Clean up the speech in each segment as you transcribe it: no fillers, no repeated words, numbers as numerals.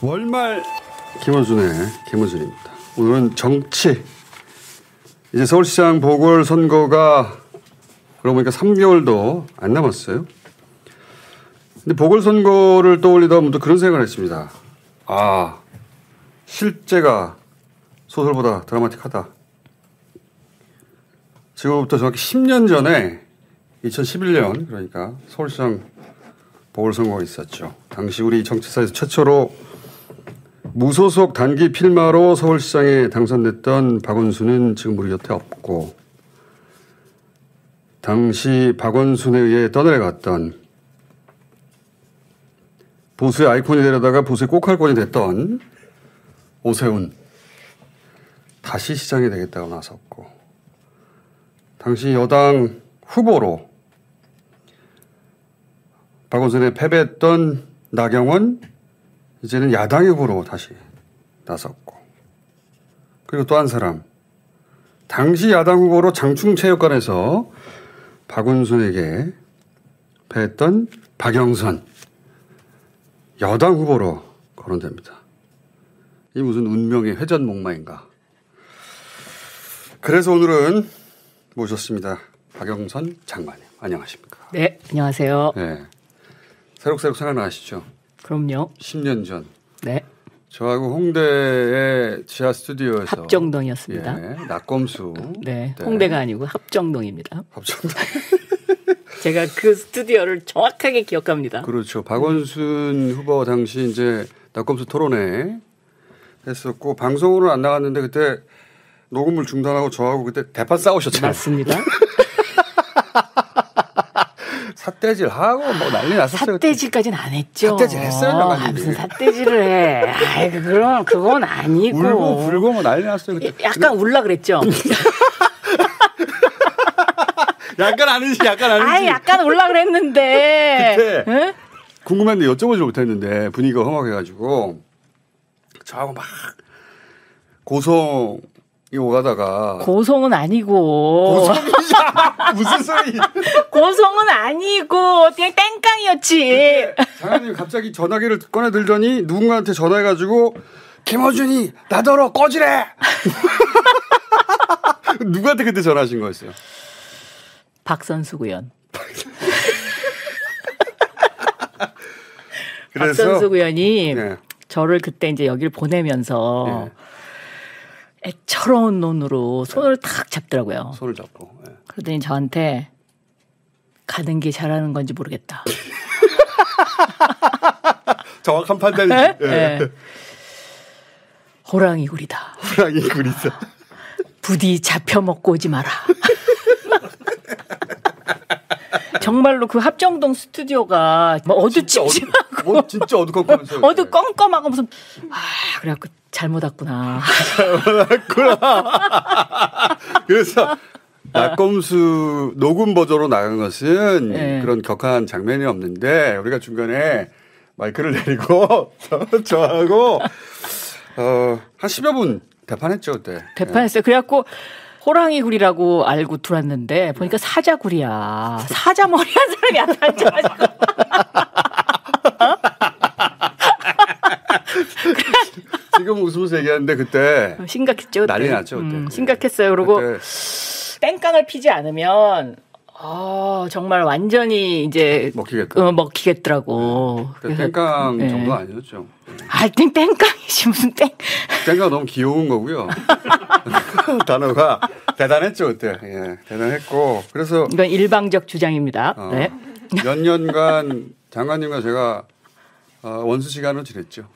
월말 김어준의 김어준입니다. 오늘은 정치. 이제 서울시장 보궐선거가 그러고 보니까 3개월도 안 남았어요. 근데 보궐선거를 떠올리다 보면 또 그런 생각을 했습니다. 아, 실제가 소설보다 드라마틱하다. 지금부터 정확히 10년 전에 2011년 그러니까 서울시장 보궐선거가 있었죠. 당시 우리 정치사에서 최초로 무소속 단기 필마로 서울시장에 당선됐던 박원순은 지금 우리 곁에 없고 당시 박원순에 의해 떠내려갔던 보수의 아이콘이 되려다가 보수의 꼭할콘이 됐던 오세훈 다시 시장이 되겠다고 나섰고 당시 여당 후보로 박원순에 패배했던 나경원 이제는 야당 후보로 다시 나섰고 그리고 또 한 사람 당시 야당 후보로 장충체육관에서 박원순에게 패했던 박영선 여당 후보로 거론됩니다. 이 무슨 운명의 회전목마인가. 그래서 오늘은 모셨습니다. 박영선 장관님 안녕하십니까. 네 안녕하세요. 네. 새록새록 생각나시죠? 그럼요. 10년 전. 네. 저하고 홍대의 지하 스튜디오에서 합정동이었습니다. 예, 낙검수. 네. 홍대가 아니고 합정동입니다. 합정동. 제가 그 스튜디오를 정확하게 기억합니다. 그렇죠. 박원순 후보 당시 이제 낙검수 토론회 했었고 방송으로는 안 나갔는데 그때 녹음을 중단하고 저하고 그때 대판 싸우셨잖아요. 맞습니다. 삿대질하고 뭐 난리 났었어요. 삿대질까지는 안 했죠. 삿대질 했어요, 장관님. 무슨 삿대질을 해. 아이, 그건 아니고. 울고 불고 뭐 난리 났어요. 그때. 약간 울라 그랬죠. 약간 아니지. 아이, 약간 울라 그랬는데. 그때 응? 궁금했는데 여쭤보지 못했는데 분위기가 험하게가지고 저하고 막 고성이 오가다가 고성은 아니고. 고성이야. 무슨 소리. 고성은 아니고 그냥 땡깡이었지. 장관님 갑자기 전화기를 꺼내 들더니 누군가한테 전화해가지고 김어준이 나더러 꺼지래. 누구한테 그때 전화하신 거였어요? 박선수 의원. 그래서 박선수 의원이 네. 저를 그때 이제 여기를 보내면서 애처로운 눈으로 손을 탁 잡더라고요. 손을 잡고. 네. 그러더니 저한테 가는 게 잘하는 건지 모르겠다. 정확한 판단이지. 네? 네. 네. 호랑이 굴이다. 호랑이 굴이다. 부디 잡혀 먹고 오지 마라. 정말로 그 합정동 스튜디오가 뭐 어두침침하고 진짜 어두컴컴했어요. 어두컴컴하고 무슨 그래갖고 잘못 왔구나. 그래서 낙검수 녹음 버전으로 나간 것은 네. 그런 격한 장면이 없는데 우리가 중간에 마이크를 내리고 저하고 한 10여 분 대판했죠 그때. 대판했어요. 그래갖고 호랑이 굴이라고 알고 들어왔는데 보니까 사자 굴이야. 사자 머리 한 사람이 앞에 앉아가지고. 지금 웃으면서 얘기하는데 그때 심각했죠. 그때. 난리 났죠 그때. 심각했어요. 그리고 그때 땡깡을 피지 않으면 정말 완전히 이제 먹히겠다. 먹히겠더라고. 땡깡 정도 아니었죠. 땡깡이지 무슨 땡. 땡깡 너무 귀여운 거고요. 단어가 대단했죠 그때. 예, 대단했고 그래서 이건 일방적 주장입니다. 네. 몇 년간 장관님과 제가 원수 시간을 지냈죠.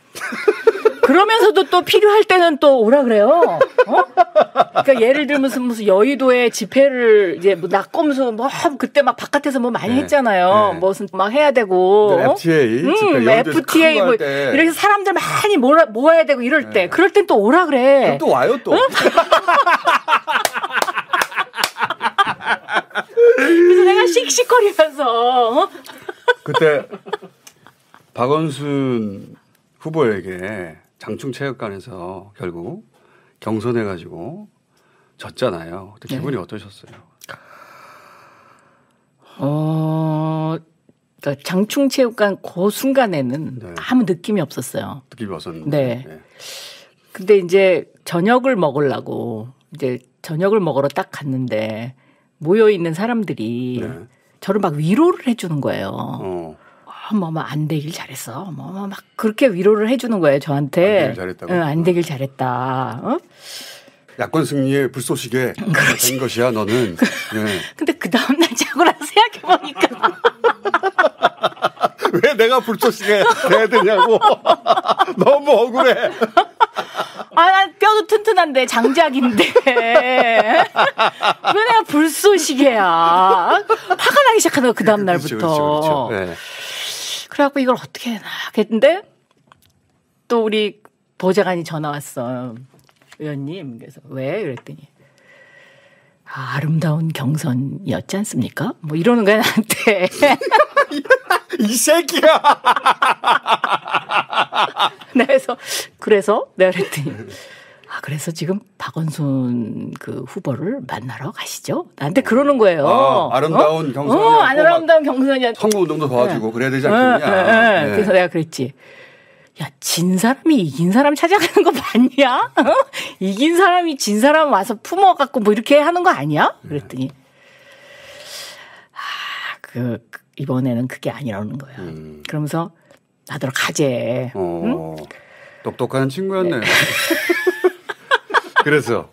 그러면서도 또 필요할 때는 또 오라 그래요. 그러니까 예를 들면 무슨 여의도에 집회를 이제 뭐 낙검수 뭐 그때 막 바깥에서 뭐 많이 했잖아요. 무슨 막 해야 되고. FTA 집회 FTA 뭐 이렇게 해서 사람들 많이 모아야 되고 이럴 때 그럴 땐 또 오라 그래. 그럼 또 와요 또. 그래서 내가 씩씩거리면서 그때 박원순 후보에게 장충체육관에서 결국 경선해가지고 졌잖아요. 그때 기분이 어떠셨어요? 그러니까 장충체육관 그 순간에는 네. 아무 느낌이 없었어요. 느낌이 왔었는데. 네. 네. 근데 이제 저녁을 먹으려고 이제 저녁을 먹으러 딱 갔는데 모여 있는 사람들이 네. 저를 막 위로를 해주는 거예요. 안 되길 잘했어. 막 그렇게 위로를 해주는 거예요 저한테. 안 되길 잘했다고. 응, 안 되길 잘했다. 어? 야권 승리의 불쏘시개 된 것이야 너는. 네. 근데 그 다음 날 자고 나서 생각해 보니까 왜 내가 불쏘시개 돼야 되냐고. 너무 억울해. 난 뼈도 튼튼한데 장작인데 왜 내가 불쏘시개야. 화가 나기 시작하는 거 그 다음 날부터. 그렇죠. 네. 그래갖고 이걸 어떻게 해나 했는데 또 우리 보좌관이 전화 왔어. 의원님. 그래서 왜? 그랬더니 아름다운 경선이었지 않습니까? 뭐 이러는 거야 나한테. 이 새끼야. 그래서 내가 그랬더니 그래서 지금 박원순 그 후보를 만나러 가시죠? 나한테 그러는 거예요. 아름다운 경선이었고 아름다운 경선이야. 선거운동도 도와주고 그래야 되지 않겠냐. 네. 그래서 내가 그랬지. 야, 진 사람이 이긴 사람 찾아가는 거 맞냐? 이긴 사람이 진 사람 와서 품어갖고 뭐 이렇게 하는 거 아니야? 그랬더니 이번에는 그게 아니라는 거야. 그러면서 나더러 가재. 응? 똑똑한 친구였네. 그래서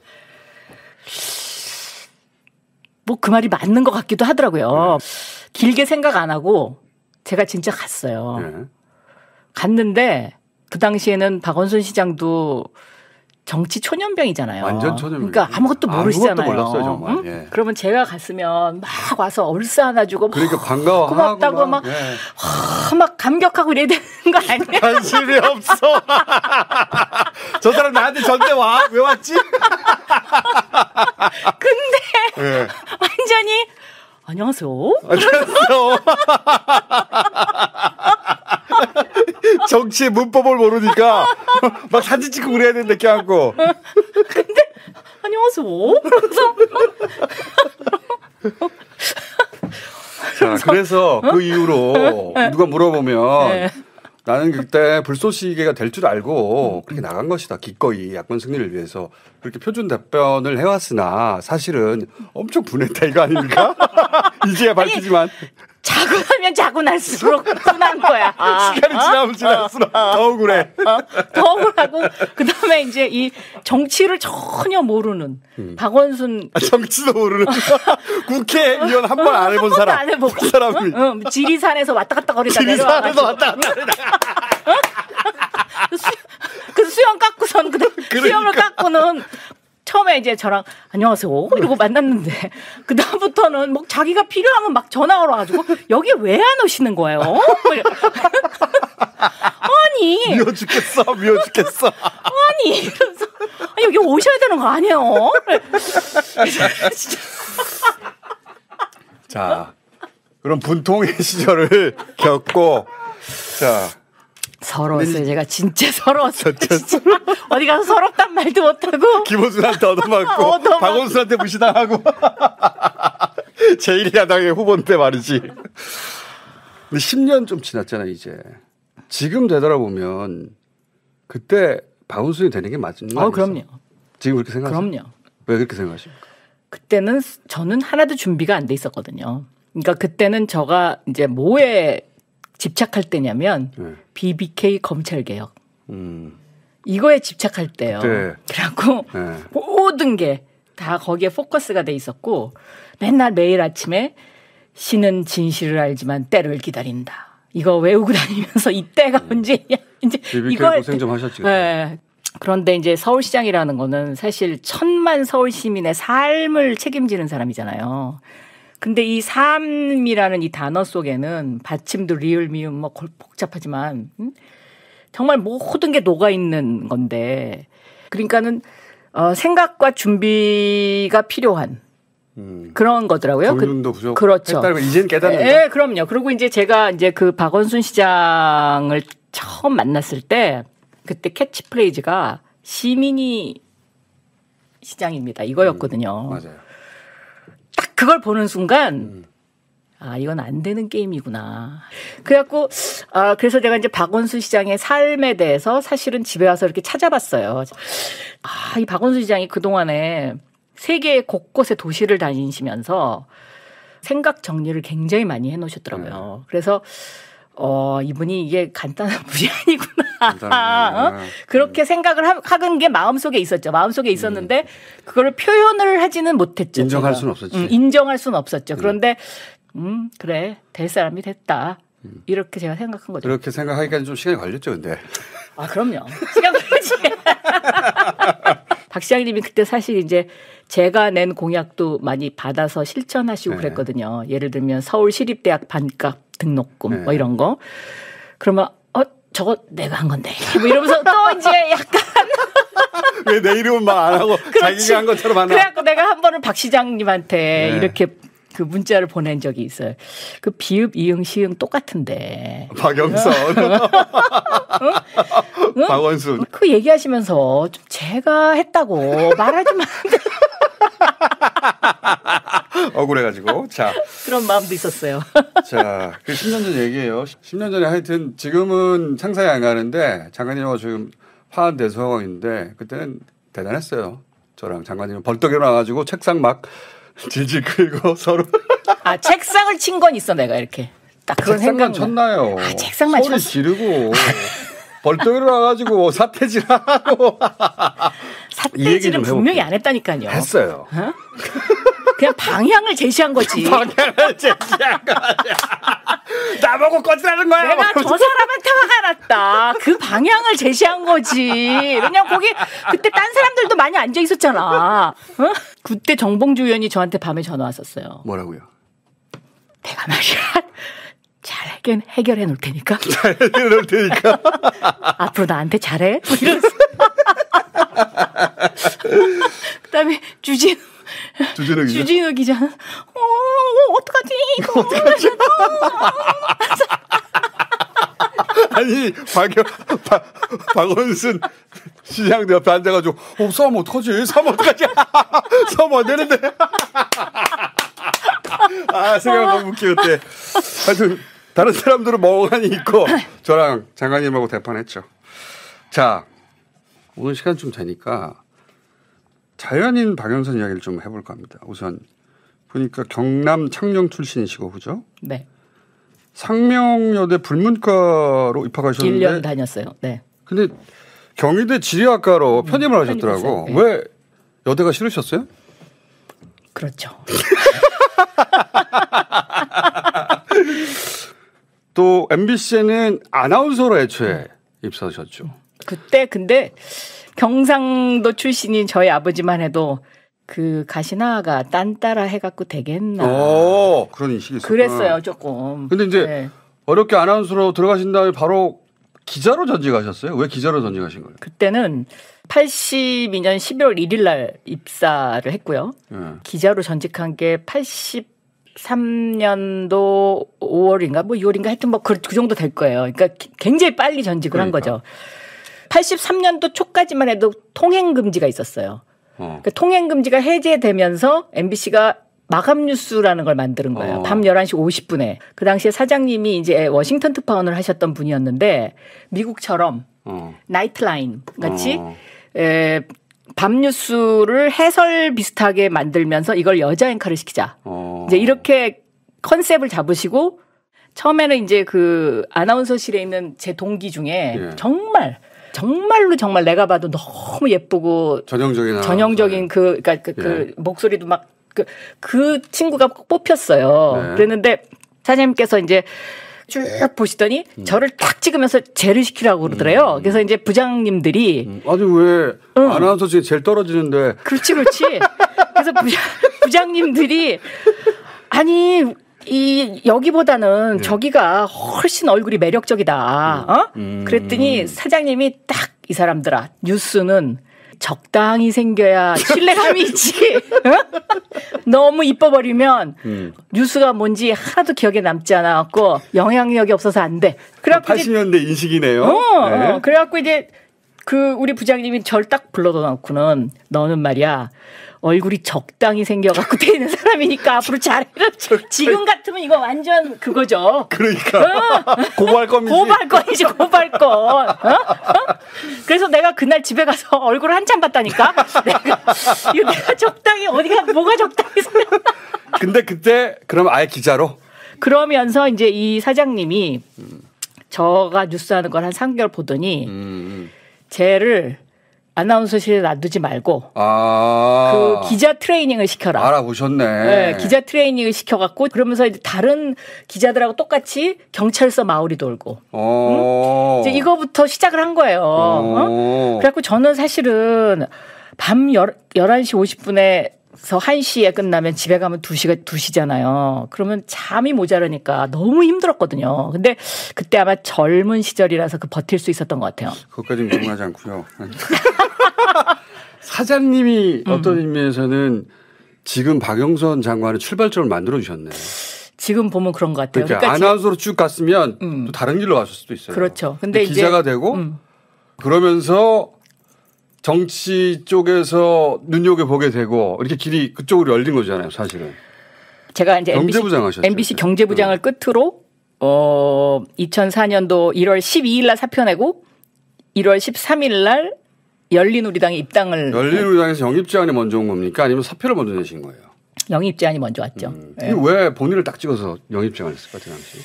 뭐 그 말이 맞는 것 같기도 하더라고요. 길게 생각 안 하고 제가 진짜 갔어요. 네. 갔는데 그 당시에는 박원순 시장도 정치 초년병이잖아요. 완전 초년병. 그러니까 아무것도 모르시잖아요. 아무것도 몰랐어요 정말. 응? 예. 그러면 제가 갔으면 막 와서 얼싸 안아주고 그러니까 반가워하고 고맙다고 막 감격하고 이래야 되는 거 아니야? 관심이 없어. 저 사람 나한테 전대 와. 왜 왔지? 근데 네. 완전히 안녕하세요. 안녕하세요. 정치의 문법을 모르니까 막 사진 찍고 그래야 되는데 껴안고. 근데 안녕하세요. 그래서 그 이후로 누가 물어보면 네. 나는 그때 불쏘시개가 될 줄 알고 그렇게 나간 것이다. 기꺼이 야권 승리를 위해서 그렇게 표준 답변을 해왔으나 사실은 엄청 분했다 이거 아닙니까? 이제야 밝히지만. 자고 나면 자고 날수록 분한 거야. 시간이 지나면 지날수록 더 억울해. 더 억울하고 그다음에 이제 이 정치를 전혀 모르는 박원순 정치도 모르는 국회의원 한 번 안 해본 사람. 안 해보고. 그 사람이. 지리산에서 왔다 갔다 거리다 지리산에서 왔다 갔다 거리다. 그 수영 깎고선 수영을 깎고는 처음에 이제 저랑 안녕하세요 이러고 만났는데 그 다음부터는 뭐 자기가 필요하면 막 전화 걸어가지고 여기 왜 안 오시는 거예요? 아니 미워 죽겠어. 아니 이러면서 여기 오셔야 되는 거 아니에요? 자, 그럼 분통의 시절을 겪고 자. 서러웠어요. 제가 진짜 서러웠어요. 진짜. 어디 가서 서럽단 말도 못하고. 김호준한테 얻어맞고 박원순한테 무시당하고 제1야당의 후보인데 말이지. 근데 10년 좀 지났잖아요 이제. 지금 되돌아보면 그때 박원순이 되는 게 맞는 거 아니에요? 그럼요. 지금 그렇게 생각하세요? 그럼요. 왜 그렇게 생각하십니까? 그때는 저는 하나도 준비가 안 돼 있었거든요. 그러니까 그때는 저가 이제 뭐에 집착할 때냐면 BBK 검찰개혁. 이거에 집착할 때요. 네. 그래갖고 모든 게 다 거기에 포커스가 돼 있었고 맨날 매일 아침에 신은 진실을 알지만 때를 기다린다. 이거 외우고 다니면서 이 때가 언제냐. 이제 이거 고생 좀 하셨지. 네. 그런데 이제 서울시장이라는 거는 사실 1000만 서울 시민의 삶을 책임지는 사람이잖아요. 근데 이 삶이라는 이 단어 속에는 받침도 리을 미음 뭐 복잡하지만 정말 모든 게 녹아 있는 건데 그러니까는 생각과 준비가 필요한 그런 거더라고요. 정륜도 부족. 그렇죠. 이제는 깨닫는다. 네, 그럼요. 그리고 이제 제가 이제 그 박원순 시장을 처음 만났을 때 그때 캐치프레이즈가 시민이 시장입니다. 이거였거든요. 맞아요. 딱 그걸 보는 순간 아, 이건 안 되는 게임이구나. 그래갖고, 그래서 제가 이제 박원순 시장의 삶에 대해서 사실은 집에 와서 이렇게 찾아봤어요. 이 박원순 시장이 그동안에 세계 곳곳에 도시를 다니시면서 생각 정리를 굉장히 많이 해놓으셨더라고요. 그래서, 이분이 이게 간단한 분이 아니구나. 그렇게 생각을 하는 게 마음속에 있었죠. 마음속에 있었는데, 그걸 표현을 하지는 못했죠. 인정할 제가. 수는 없었지. 인정할 수는 없었죠. 그런데, 그래, 될 사람이 됐다. 이렇게 제가 생각한 거죠. 그렇게 생각하기까지 좀 시간이 걸렸죠, 근데. 그럼요. 시간 걸리지. 박 시장님이 그때 사실 이제 제가 낸 공약도 많이 받아서 실천하시고 네. 그랬거든요. 예를 들면 서울시립대학 반값 등록금 네. 뭐 이런 거. 그러면 저거 내가 한 건데 뭐 이러면서 또 이제 약간 왜 내 이름은 말 안 하고 자기가 한 것처럼 하나. 그래갖고 내가 한 번은 박 시장님한테 네. 이렇게 그 문자를 보낸 적이 있어요. 그 비읍, 이응, 시응 똑같은데. 박영선. 응? 박원순. 그 얘기하시면서 좀 제가 했다고 말하지 마. 억울해가지고. 자. 그런 마음도 있었어요. 자, 그 10년 전 얘기예요. 10년 전에 하여튼 지금은 상상이 안 가는데 장관님하고 지금 화한 대소인데 그때는 대단했어요. 저랑 장관님은 벌떡 일어나가지고 책상 막 질질 끌고 서로. 책상을 친 건 있어 내가 이렇게. 딱 그건 책상만 생각나. 쳤나요. 책상만 소리 쳤어. 지르고 벌떡 일어나가지고 사태질하고. 사태질은 분명히 안 했다니까요. 했어요. 그냥 방향을 제시한 거지. 방향을 제시한 거지. 나보고 꺼지라는 거야. 내가 저 사람한테 화가 났다. 그 방향을 제시한 거지. 왜냐면 거기 그때 딴 사람들도 많이 앉아 있었잖아. 그때 정봉주 의원이 저한테 밤에 전화 왔었어요. 뭐라고요? 내가 말이야. 잘 해결해 놓을 테니까. 잘 해결해 놓을 테니까. 앞으로 나한테 잘해. 뭐 이러면서. 그다음에 주진우 기자는 어떡하지 이거. 아니 박원순 시장 옆에 앉아가지고 싸우면 어떡하지? 싸우면 어떡하지? 싸우면 안 되는데. 생각 너무 웃겨 그때. 하여튼 다른 사람들은 멍하니 있고 저랑 장관님하고 대판했죠. 자, 오늘 시간 좀 되니까 자연인 박영선 이야기를 좀 해볼까 합니다. 우선 보니까 경남 창녕 출신이시고 그죠? 네. 상명여대 불문과로 입학하셨는데 1년 다녔어요. 네. 근데 경희대 지리학과로 편입을 하셨더라고. 네. 왜 여대가 싫으셨어요? 그렇죠. 또 MBC에는 아나운서로 애초에 입사하셨죠. 그때 근데 경상도 출신인 저희 아버지만 해도 그 가시나가 딴따라 해갖고 되겠나. 그런 인식이 있었구나. 그랬어요 조금. 근데 이제 네. 어렵게 아나운서로 들어가신 다음에 바로 기자로 전직하셨어요? 왜 기자로 전직하신 거예요? 그때는 82년 11월 1일 날 입사를 했고요. 기자로 전직한 게 83년도 5월인가 뭐 6월인가 하여튼 뭐 그 정도 될 거예요. 그러니까 굉장히 빨리 전직을 한 거죠. 83년도 초까지만 해도 통행금지가 있었어요. 그러니까 통행금지가 해제되면서 MBC가 마감 뉴스라는 걸 만드는 거예요. 밤 11시 50분에. 그 당시에 사장님이 이제 워싱턴 특파원을 하셨던 분이었는데 미국처럼 나이트라인 같이 밤 뉴스를 해설 비슷하게 만들면서 이걸 여자 앵커를 시키자. 이제 이렇게 컨셉을 잡으시고 처음에는 이제 그 아나운서실에 있는 제 동기 중에 정말 내가 봐도 너무 예쁘고 전형적인 그러니까 그 목소리도 막 그 친구가 꼭 뽑혔어요. 그랬는데 사장님께서 이제 쭉 보시더니 저를 딱 찍으면서 제를 시키라고 그러더래요. 그래서 이제 부장님들이 아니 왜 아나운서 중에 제일 떨어지는데. 그렇지. 그래서 부장님들이 아니 여기보다는 저기가 훨씬 얼굴이 매력적이다. 그랬더니 사장님이 딱 이 사람들아 뉴스는 적당히 생겨야 신뢰감이 있지. 너무 이뻐버리면 뉴스가 뭔지 하나도 기억에 남지 않아갖고 영향력이 없어서 안 돼. 그래갖고 80년대 인식이네요. 그래갖고 이제 그 우리 부장님이 절 딱 불러다 놓고는 너는 말이야 얼굴이 적당히 생겨갖고 되는 사람이니까 앞으로 잘해라. 지금 같으면 이거 완전 그거죠. 그러니까 고발건이지. 고발건. 그래서 내가 그날 집에 가서 얼굴을 한참 봤다니까. 내가 적당히 어디가 뭐가 적당히 생겨. 근데 그때 그럼 아예 기자로? 그러면서 이제 이 사장님이 저가 뉴스하는 걸 한 3개월 보더니 쟤를 아나운서실에 놔두지 말고 그 기자 트레이닝을 시켜라. 알아보셨네. 네, 기자 트레이닝을 시켜갖고 그러면서 이제 다른 기자들하고 똑같이 경찰서 마을이 돌고 이제 이거부터 시작을 한 거예요. 그래갖고 저는 사실은 밤 11시 50분에서 1시에 끝나면 집에 가면 2시잖아요. 그러면 잠이 모자라니까 너무 힘들었거든요. 근데 그때 아마 젊은 시절이라서 그 버틸 수 있었던 것 같아요. 그것까지는 궁금하지 않고요. 사장님이 어떤 의미에서는 지금 박영선 장관의 출발점을 만들어주셨네. 지금 보면 그런 것 같아요. 그러니까 아나운서로 쭉 갔으면 또 다른 길로 갔을 수도 있어요. 그렇죠. 근데 기자가 이제, 되고 그러면서 정치 쪽에서 눈여겨보게 되고 이렇게 길이 그쪽으로 열린 거잖아요. 사실은. 제가 이제 경제부장 하셨죠. MBC 경제부장을 끝으로 2004년도 1월 12일 날 사표 내고 1월 13일 날 열린우리당에 입당을. 열린우리당에서 영입제안이 먼저 온 겁니까? 아니면 사표를 먼저 내신 거예요? 영입제안이 먼저 왔죠. 네. 왜 본인을 딱 찍어서 영입제안을 했을까? 그 당시.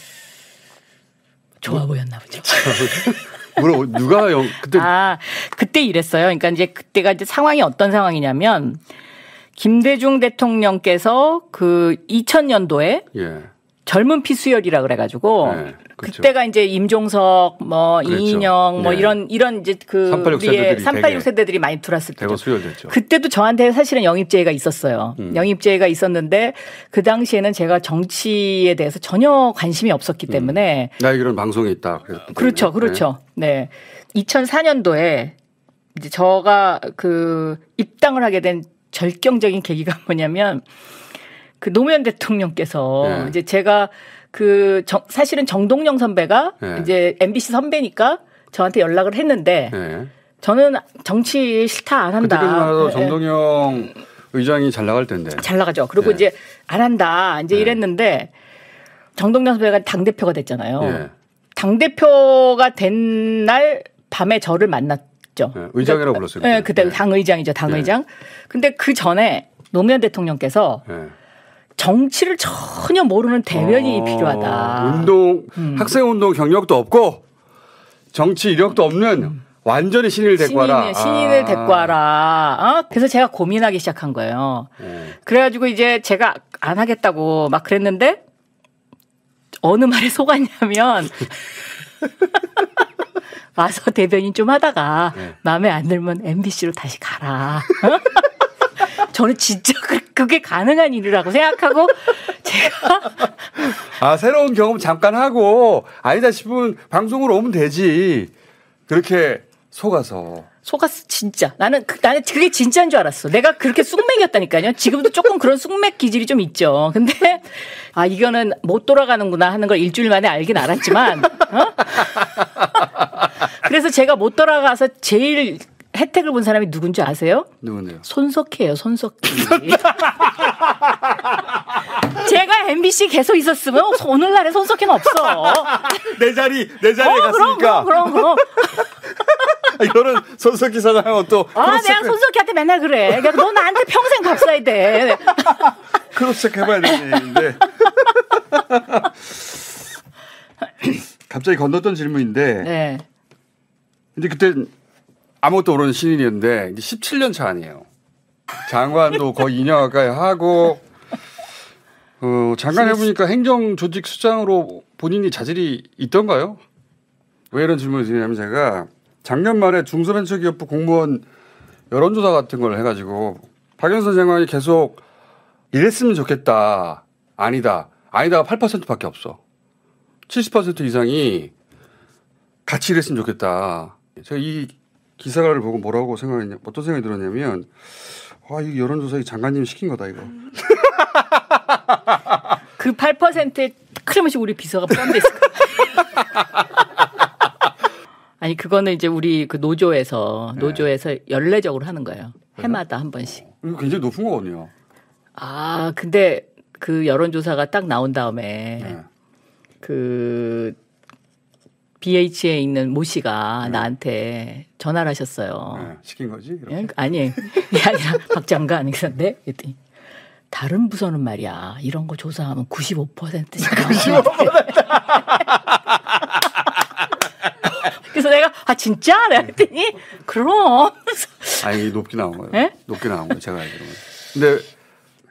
좋아 보였나 보죠. 누가 그때? 그때 이랬어요. 그러니까 이제 그때가 이제 상황이 어떤 상황이냐면 김대중 대통령께서 그 2000년도에 젊은 피수열이라 그래가지고 그렇죠. 그때가 이제 임종석 그렇죠. 이인영 이런 이제 그 386 세대들이 많이 들어왔을 때죠. 수혈됐죠. 그때도 저한테 사실은 영입제의가 있었어요. 영입제의가 있었는데 그 당시에는 제가 정치에 대해서 전혀 관심이 없었기 때문에 나 이런 방송에 있다. 그렇죠. 네. 2004년도에 이제 저가 그 입당을 하게 된 결정적인 계기가 뭐냐면 그 노무현 대통령께서 이제 제가 사실은 정동영 선배가 이제 MBC 선배니까 저한테 연락을 했는데 저는 정치 싫다 안 한다. 그때까지만 해도 정동영 의장이 잘 나갈 텐데. 잘 나가죠. 그리고 이제 안 한다. 이제 이랬는데 정동영 선배가 당대표가 됐잖아요. 당대표가 된 날 밤에 저를 만났죠. 의장이라고 불렀어요. 네, 그때 당의장이죠. 당의장. 근데 그 전에 노무현 대통령께서 정치를 전혀 모르는 대변인이 필요하다. 학생운동 경력도 없고 정치 이력도 없는 완전히 신인을 데리고 와라. 신인을 데리고 와라. 그래서 제가 고민하기 시작한 거예요. 그래가지고 이제 제가 안 하겠다고 막 그랬는데 어느 말에 속았냐면 와서 대변인 좀 하다가 마음에 안 들면 MBC로 다시 가라. 저는 진짜 그게 가능한 일이라고 생각하고 제가 새로운 경험 잠깐 하고 아니다 싶으면 방송으로 오면 되지. 그렇게 속았어 진짜. 나는 그게 진짜인 줄 알았어. 내가 그렇게 쑥맥이었다니까요. 지금도 조금 그런 쑥맥 기질이 좀 있죠. 근데 이거는 못 돌아가는구나 하는 걸 일주일 만에 알긴 알았지만 그래서 제가 못 돌아가서 제일 혜택을 본 사람이 누군지 아세요? 누군데요? 손석희예요. 손석희. 제가 MBC 계속 있었으면 오늘날에 손석희는 없어. 내 자리에 갔으니까. 그럼. 이거는 손석희 사장하고 또. 내가 손석희한테 맨날 그래. 너 나한테 평생 밥 사야 돼. 크로스체크 해봐야 되는데. 갑자기 건넜던 질문인데. 네. 근데 그때 아무것도 모르는 신인이었는데 이제 17년 차 아니에요. 장관도 거의 2년 가까이 하고 장관 해보니까 행정조직수장으로 본인이 자질이 있던가요? 왜 이런 질문을 드리냐면 제가 작년 말에 중소벤처기업부 공무원 여론조사 같은 걸 해가지고 박영선 장관이 계속 이랬으면 좋겠다. 아니다가 8%밖에 없어. 70% 이상이 같이 이랬으면 좋겠다. 제가 이 기사를 보고 뭐라고 생각했냐, 어떤 생각이 들었냐면, 이 여론조사 장관님이 시킨 거다, 이거. 그 8%에 크레머시 우리 비서가 포함되어 있을 거야. 아니 그거는 이제 우리 그 노조에서 연례적으로 하는 거예요. 해마다 한 번씩. 이거 굉장히 높은 거거든요. 아 근데 그 여론조사가 딱 나온 다음에 네. 그 BH에 있는 모 씨가 나한테 전화를 하셨어요. 네. 시킨 거지? 예? 아니 이게 아니라 박 장관 그런데 그랬더니 다른 부서는 말이야 이런 거 조사하면 95%씩 95%. 그래서 내가 진짜? 그랬더니 그럼. 아니 높게 나온 거예요. 네? 높게 나온 거예요. 제가 알기로는. 근데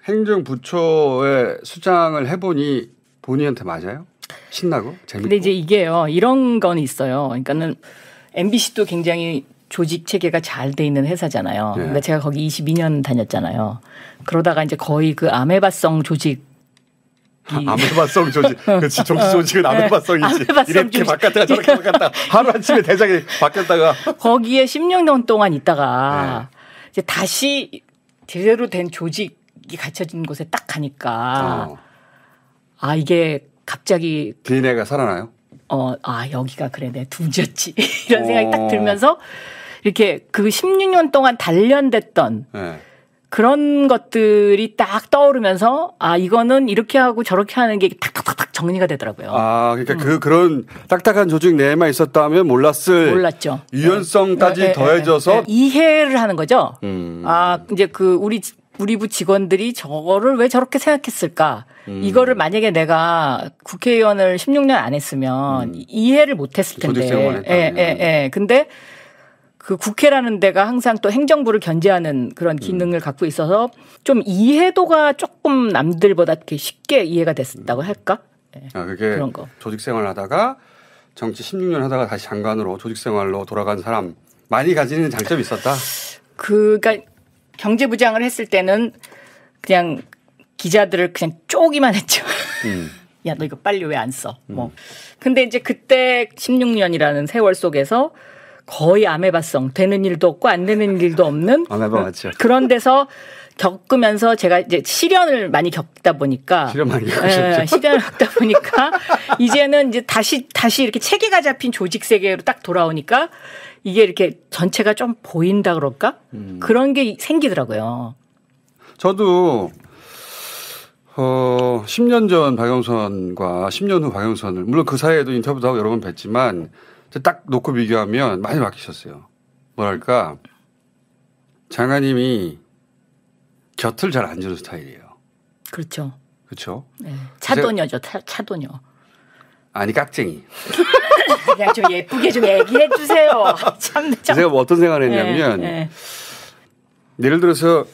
행정부처의 수장을 해보니 본인한테 맞아요? 신나고 재밌고. 근데 이제 이게요. 이런 건 있어요. 그러니까는 MBC도 굉장히 조직 체계가 잘 돼 있는 회사잖아요. 네. 근데 제가 거기 22년 다녔잖아요. 그러다가 이제 거의 그 아메바성 조직 아메바성 조직. 그렇지. 정치 조직은 아메바성이지. 아메바성 이렇게 조직. 바꿨다가 저렇게 바꿨다가 하루아침에 대장이 바뀌었다가. 거기에 16년 동안 있다가 네. 이제 다시 제대로 된 조직이 갖춰진 곳에 딱 가니까 아 이게 갑자기 DNA가 살아나요? 여기가 그래 내 둥지였지 이런 생각이 딱 들면서 이렇게 그 16년 동안 단련됐던 네. 그런 것들이 딱 떠오르면서 이거는 이렇게 하고 저렇게 하는 게 탁탁탁탁 정리가 되더라고요. 그러니까 그런 딱딱한 조직 내에만 있었다면 몰랐죠. 유연성까지 네, 더해져서 네. 이해를 하는 거죠. 이제 그 우리 부 직원들이 저거를 왜 저렇게 생각했을까? 이거를 만약에 내가 국회의원을 16년 안 했으면 이해를 못 했을 텐데. 조직 생활을 했다면. 근데 그 국회라는 데가 항상 또 행정부를 견제하는 그런 기능을 갖고 있어서 좀 이해도가 조금 남들보다 이렇게 쉽게 이해가 됐다고 할까? 네. 그게 그런 거. 조직 생활을 하다가 정치 16년 하다가 다시 장관으로 조직 생활로 돌아간 사람 많이 가지는 장점이 있었다. 그러니까 경제부장을 했을 때는 그냥 기자들을 그냥 쪼기만 했죠. 야, 너 이거 빨리 왜 안 써? 근데 이제 그때 16년이라는 세월 속에서 거의 아메바성 되는 일도 없고 안 되는 일도 없는 아메바 맞죠. 그런 데서 겪으면서 제가 이제 시련을 많이 겪다 보니까 시련을 겪다 보니까 이제는 이제 다시 이렇게 체계가 잡힌 조직 세계로 딱 돌아오니까 이게 이렇게 전체가 좀 보인다 그럴까? 그런 게 생기더라고요. 저도 10년 전 박영선과 10년 후 박영선을 물론 그 사이에도 인터뷰도 하고 여러 번 뵀지만 딱 놓고 비교하면 많이 바뀌셨어요. 뭐랄까 장관님이 곁을 잘 안 주는 스타일이에요. 그렇죠. 그렇죠. 네. 차도녀죠. 차도녀. 아니 깍쟁이. 그냥 좀 예쁘게 좀 얘기해 주세요. 참. 제가 뭐 어떤 생각을 했냐면 예를 들어서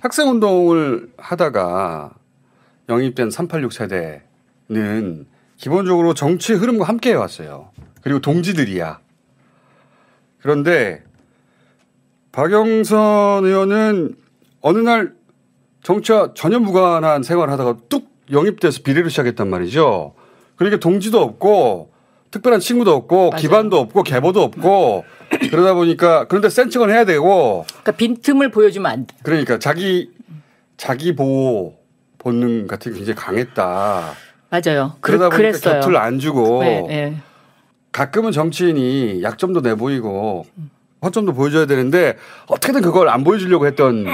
학생운동을 하다가 영입된 386 세대는 기본적으로 정치 흐름과 함께 해왔어요. 그리고 동지들이야. 그런데 박영선 의원은 어느 날 정치와 전혀 무관한 생활을 하다가 뚝 영입돼서 비례를 시작했단 말이죠. 그러니까 동지도 없고 특별한 친구도 없고 맞아요. 기반도 없고 계보도 없고 그러다 보니까 그런데 센 척은 해야 되고 그러니까 빈틈을 보여주면 안 돼. 그러니까 자기 보호 본능 같은 게 굉장히 강했다. 맞아요. 그러다 보니까 그랬어요. 곁을 안 주고 네. 가끔은 정치인이 약점도 내보이고 허점도 보여줘야 되는데 어떻게든 그걸 안 보여주려고 했던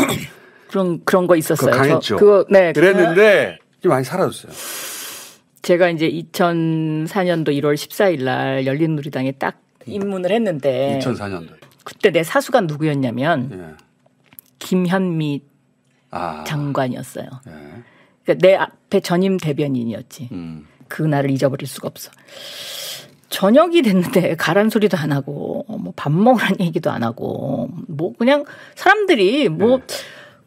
그런 거 있었어요. 강했죠. 네. 그랬는데 많이 사라졌어요. 제가 이제 2004년도 1월 14일 날 열린우리당에 딱 입문을 했는데 2004년도. 그때 내 사수가 누구였냐면 김현미 장관이었어요. 그러니까 내 앞에 전임 대변인이었지. 그날을 잊어버릴 수가 없어. 저녁이 됐는데 가란 소리도 안 하고 뭐 밥 먹으라는 얘기도 안 하고 뭐 그냥 사람들이 뭐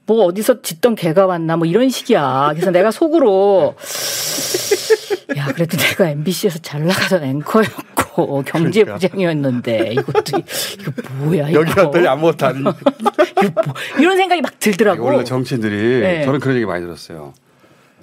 어디서 짖던 개가 왔나 뭐 이런 식이야. 그래서 내가 속으로 야 그래도 내가 MBC에서 잘 나가던 앵커였고 경제부장이었는데 이거 뭐야 여기 왔더니 아무것도 아닌 이런 생각이 막 들더라고. 원래 정치인들이 저는 그런 얘기 많이 들었어요.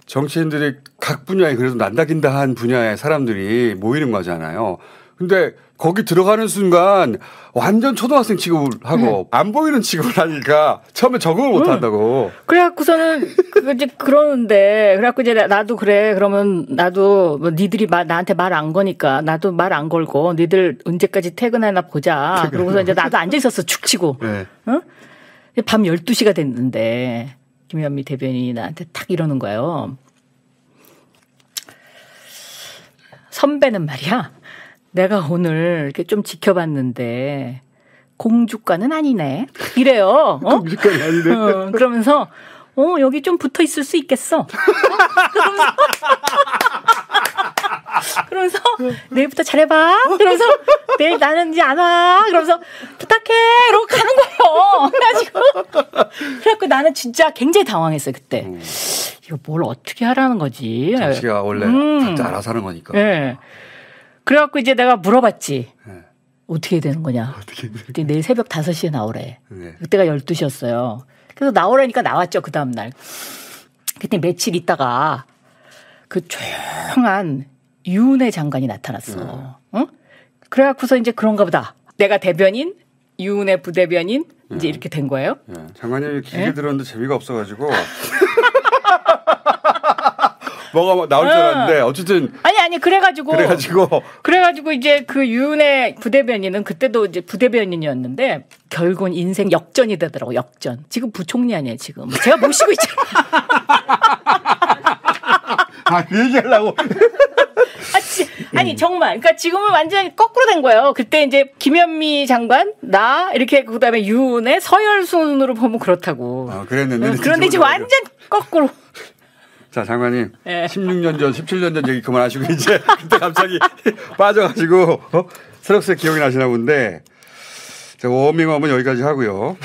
정치인들이 각 분야에 그래도 난다긴다한 분야의 사람들이 모이는 거잖아요. 근데 거기 들어가는 순간 완전 초등학생 취급을 하고 안 보이는 취급을 하니까 처음에 적응을 못 한다고. 그래갖고서는 이제 그러는데 그래갖고 이제 나도 그래 그러면 나도 뭐 니들이 나한테 말 안 거니까 나도 말 안 걸고 니들 언제까지 퇴근하나 보자. 그러고서 이제 나도 앉아 있었어 축 치고. 네. 어? 밤 12시가 됐는데 김현미 대변인이 나한테 탁 이러는 거예요. 선배는 말이야. 내가 오늘 이렇게 좀 지켜봤는데 공주과는 아니네. 이래요. 어? 공주과는 아니네. 그러면서 여기 좀 붙어 있을 수 있겠어. 그러면서 내일부터 잘해봐. 그러면서 내일 나는 이제 안 와. 그러면서 부탁해. 이러고 가는 거예요. 그래가지고 나는 진짜 굉장히 당황했어요 그때. 이거 뭘 어떻게 하라는 거지. 정치가 원래 각자 알아서 하는 거니까. 네. 그래갖고 이제 내가 물어봤지. 네. 어떻게 해야 되는 거냐. 그때 내일 새벽 5시에 나오래. 네. 그때가 12시였어요. 그래서 나오라니까 나왔죠. 그 다음날. 그때 며칠 있다가 그 조용한 유은혜 장관이 나타났어. 응? 그래갖고서 이제 그런가 보다. 내가 대변인, 유은혜 부대변인 이제 이렇게 된 거예요. 장관님이 길게 들었는데 재미가 없어가지고 뭐가 나올 줄 알았는데 어쨌든 아니 그래가지고 이제 그 유은혜 부대변인은 그때도 이제 부대변인이었는데 결국은 인생 역전이 되더라고. 역전. 지금 부총리 아니에요 지금. 제가 모시고 있잖아. 그 얘기하려고. 아니 정말 그러니까 지금은 완전히 거꾸로 된 거예요. 그때 이제 김현미 장관 나 이렇게 그다음에 유은혜 서열순으로 보면 그렇다고. 그랬는데. 그런데 지금 완전 거꾸로. 자 장관님 16년 전 17년 전 얘기 그만하시고 이제 그때 갑자기 빠져가지고 새록새 기억이 나시나 본데 제가 워밍업은 여기까지 하고요.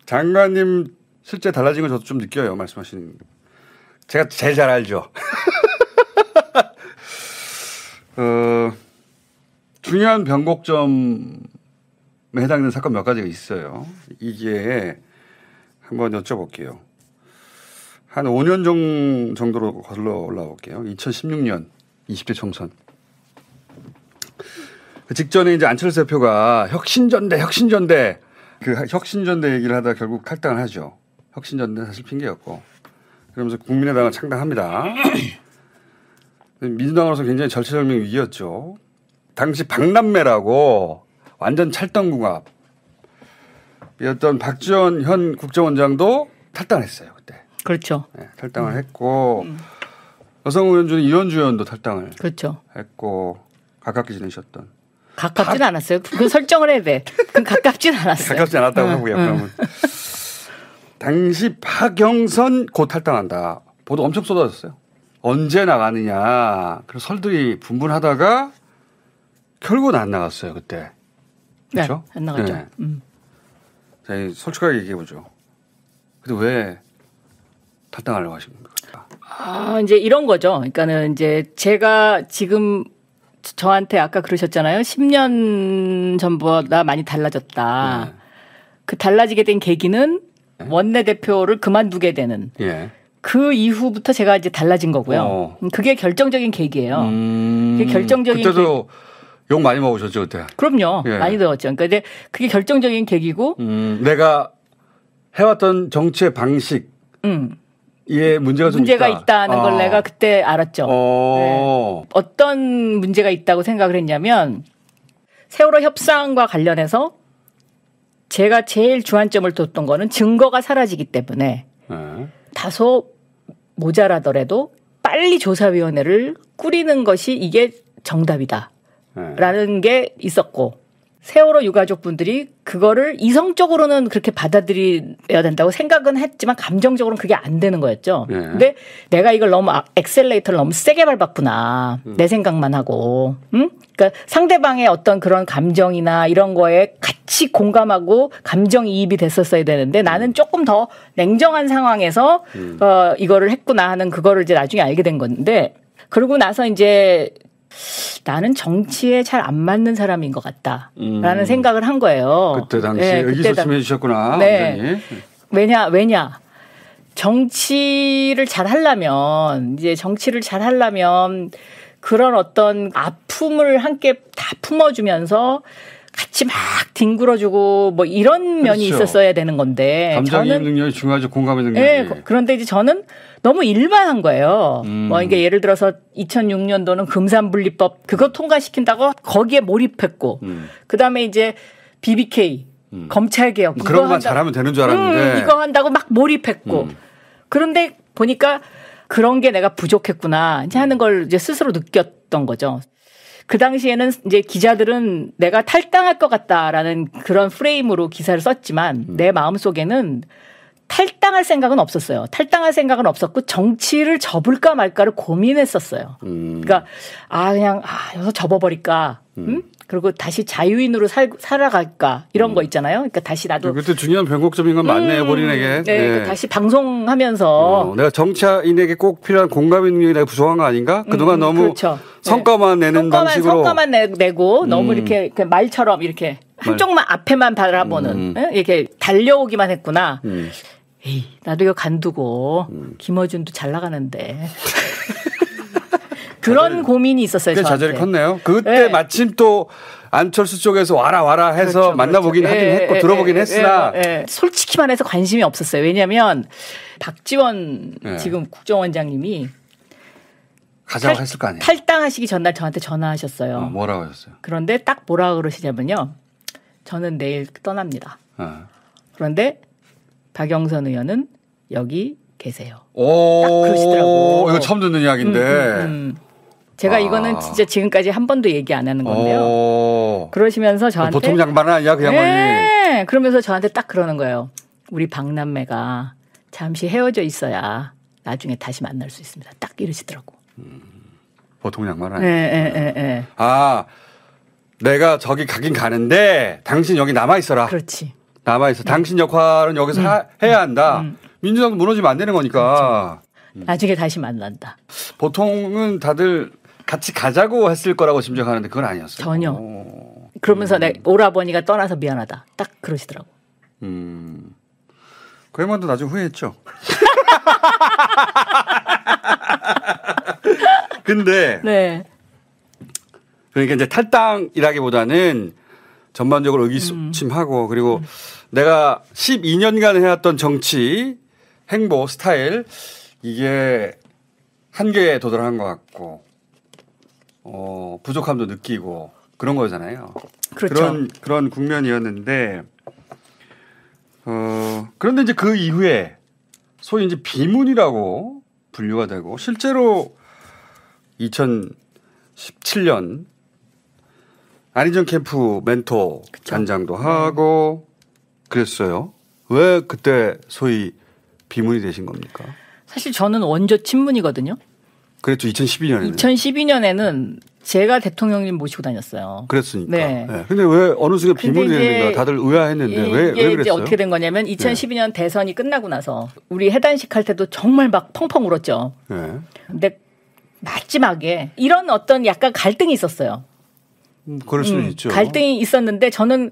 장관님 실제 달라진 건 저도 좀 느껴요. 말씀하시는 제가 제일 잘 알죠. 중요한 변곡점에 해당되는 사건 몇 가지가 있어요. 이게 한번 여쭤볼게요. 한 5년 정도로 거슬러 올라올게요. 2016년 20대 총선. 그 직전에 이제 안철수 대표가 혁신전대 그 혁신전대 얘기를 하다 결국 탈당을 하죠. 혁신전대 사실 핑계였고. 그러면서 국민의당을 창당합니다. 민주당으로서 굉장히 절체절명 위기였죠. 당시 박남매라고 완전 찰떡궁합이었던 박지원 현 국정원장도 탈당을 했어요. 그때. 그렇죠. 네, 탈당을 했고 여성 의원중에 이현주 의원도 탈당을 그렇죠. 했고 가깝게 지내셨던. 가깝진 않았어요. 그 설정을 해야 돼. 그건 가깝진 않았어요. 가깝지 않았다고 하고요. 그러면. 당시 박영선 곧 탈당한다. 보도 엄청 쏟아졌어요. 언제 나가느냐. 그래서 설들이 분분하다가 결국은 안 나갔어요. 그때. 그렇죠? 네, 안 나갔죠. 네. 자, 솔직하게 얘기해보죠. 근데 왜 탈당하려고 하신 겁니까? 이제 이런 거죠. 그러니까는 이제 제가 지금 저한테 아까 그러셨잖아요. 10년 전보다 많이 달라졌다. 네. 그 달라지게 된 계기는 원내대표를 그만두게 되는. 예. 그 이후부터 제가 이제 달라진 거고요. 그게 결정적인 계기예요. 그게 결정적인 그때도 욕 많이 먹으셨죠 그때. 그럼요. 예. 많이 들었죠. 그러니까 이제 그게 결정적인 계기고. 내가 해왔던 정치의 방식. 예, 문제가 있다는 걸 내가 그때 알았죠. 네. 어떤 문제가 있다고 생각을 했냐면 세월호 협상과 관련해서 제가 제일 주안점을 뒀던 거는 증거가 사라지기 때문에 다소 모자라더라도 빨리 조사위원회를 꾸리는 것이 이게 정답이다라는 게 있었고 세월호 유가족분들이 그거를 이성적으로는 그렇게 받아들여야 된다고 생각은 했지만 감정적으로는 그게 안 되는 거였죠. 근데 내가 이걸 너무 엑셀레이터를 너무 세게 밟았구나. 내 생각만 하고. 그러니까 상대방의 어떤 그런 감정이나 이런 거에 같이 공감하고 감정이입이 됐었어야 되는데 나는 조금 더 냉정한 상황에서 이거를 했구나 하는 그거를 이제 나중에 알게 된 건데 그러고 나서 이제 나는 정치에 잘 안 맞는 사람인 것 같다라는 생각을 한 거예요. 그때 당시에 의기소침해 주셨구나. 네. 왜냐. 정치를 잘 하려면 그런 어떤 아픔을 함께 다 품어주면서 같이 막 뒹굴어주고 뭐 이런 면이 그렇죠. 있었어야 되는 건데 감정이입 능력이 중요하죠. 공감의 능력이. 네, 그런데 이제 저는 너무 일반한 거예요. 뭐 이게 예를 들어서 2006년도는 금산분리법 그거 통과시킨다고 거기에 몰입했고 그다음에 이제 BBK 검찰개혁 뭐 그런 것만 잘하면 되는 줄 알았는데 이거 한다고 막 몰입했고 그런데 보니까 그런 게 내가 부족했구나 이제 하는 걸 이제 스스로 느꼈던 거죠. 그 당시에는 이제 기자들은 내가 탈당할 것 같다라는 그런 프레임으로 기사를 썼지만 내 마음속에는 탈당할 생각은 없었어요. 탈당할 생각은 없었고 정치를 접을까 말까를 고민했었어요. 그러니까 그냥 여기서 접어버릴까. 그리고 다시 자유인으로 살아갈까 이런 거 있잖아요. 그러니까 다시 나도 그때 중요한 변곡점인 건 맞네요, 본인에게. 네, 네. 다시 방송하면서 내가 정치인에게 꼭 필요한 공감의 능력이 내가 부족한 거 아닌가? 그동안 너무 그렇죠. 성과만 내는 방식으로 성과만 내고 너무 이렇게 말처럼 이렇게 한쪽만 앞에만 바라보는 이렇게 달려오기만 했구나. 에이, 나도 이거 간두고 김어준도 잘 나가는데. 그런 고민이 있었어요. 꽤 저한테. 자절이 컸네요. 그때 네. 마침 또 안철수 쪽에서 와라 해서 그렇죠, 만나보긴 그렇죠. 하긴 했고 들어보긴 했으나 솔직히 말해서 관심이 없었어요. 왜냐하면 박지원 네. 지금 국정원장님이 가자고 했을 거 아니에요. 탈당하시기 전날 저한테 전화하셨어요. 뭐라고 하셨어요? 그런데 딱 뭐라 그러시냐면요. 저는 내일 떠납니다. 그런데 박영선 의원은 여기 계세요. 딱 그러시더라고. 이거 처음 듣는 이야기인데. 제가 이거는 진짜 지금까지 한 번도 얘기 안 하는 건데요. 그러시면서 저한테 보통 양반은 아니야 그 양반이. 네. 그러면서 저한테 딱 그러는 거예요. 우리 박남매가 잠시 헤어져 있어야 나중에 다시 만날 수 있습니다. 딱 이러시더라고. 보통 양반은 아니야. 네. 내가 저기 가긴 가는데 당신 여기 남아 있어라. 그렇지. 남아 있어. 당신 역할은 여기서 해야 한다. 민주당도 무너지면 안 되는 거니까. 그렇죠. 나중에 다시 만난다. 보통은 다들 같이 가자고 했을 거라고 짐작하는데 그건 아니었어요. 전혀. 그러면서 내 오라버니가 떠나서 미안하다. 딱 그러시더라고. 그 양반도 나중에 후회했죠. 근데 네. 그러니까 이제 탈당이라기보다는 전반적으로 의기소침하고 그리고 내가 12년간 해왔던 정치 행보 스타일 이게 한계에 도달한 것 같고 부족함도 느끼고 그런 거잖아요. 그렇죠. 그런 국면이었는데 그런데 이제 그 이후에 소위 이제 비문이라고 분류가 되고 실제로 2017년 안희정 캠프 멘토 단장도 하고 그랬어요. 왜 그때 소위 비문이 되신 겁니까? 사실 저는 원조 친문이거든요. 그랬죠. 2012년에는. 2012년에는 제가 대통령님 모시고 다녔어요. 그랬으니까. 네. 네. 근데 왜 어느 순간 비문이 되는가 다들 의아했는데 왜 그랬어요? 이제 어떻게 된 거냐면 2012년 대선이 끝나고 나서 우리 해단식 할 때도 정말 막 펑펑 울었죠. 네. 근데 마지막에 이런 어떤 약간 갈등이 있었어요. 그럴 수는 있죠. 갈등이 있었는데 저는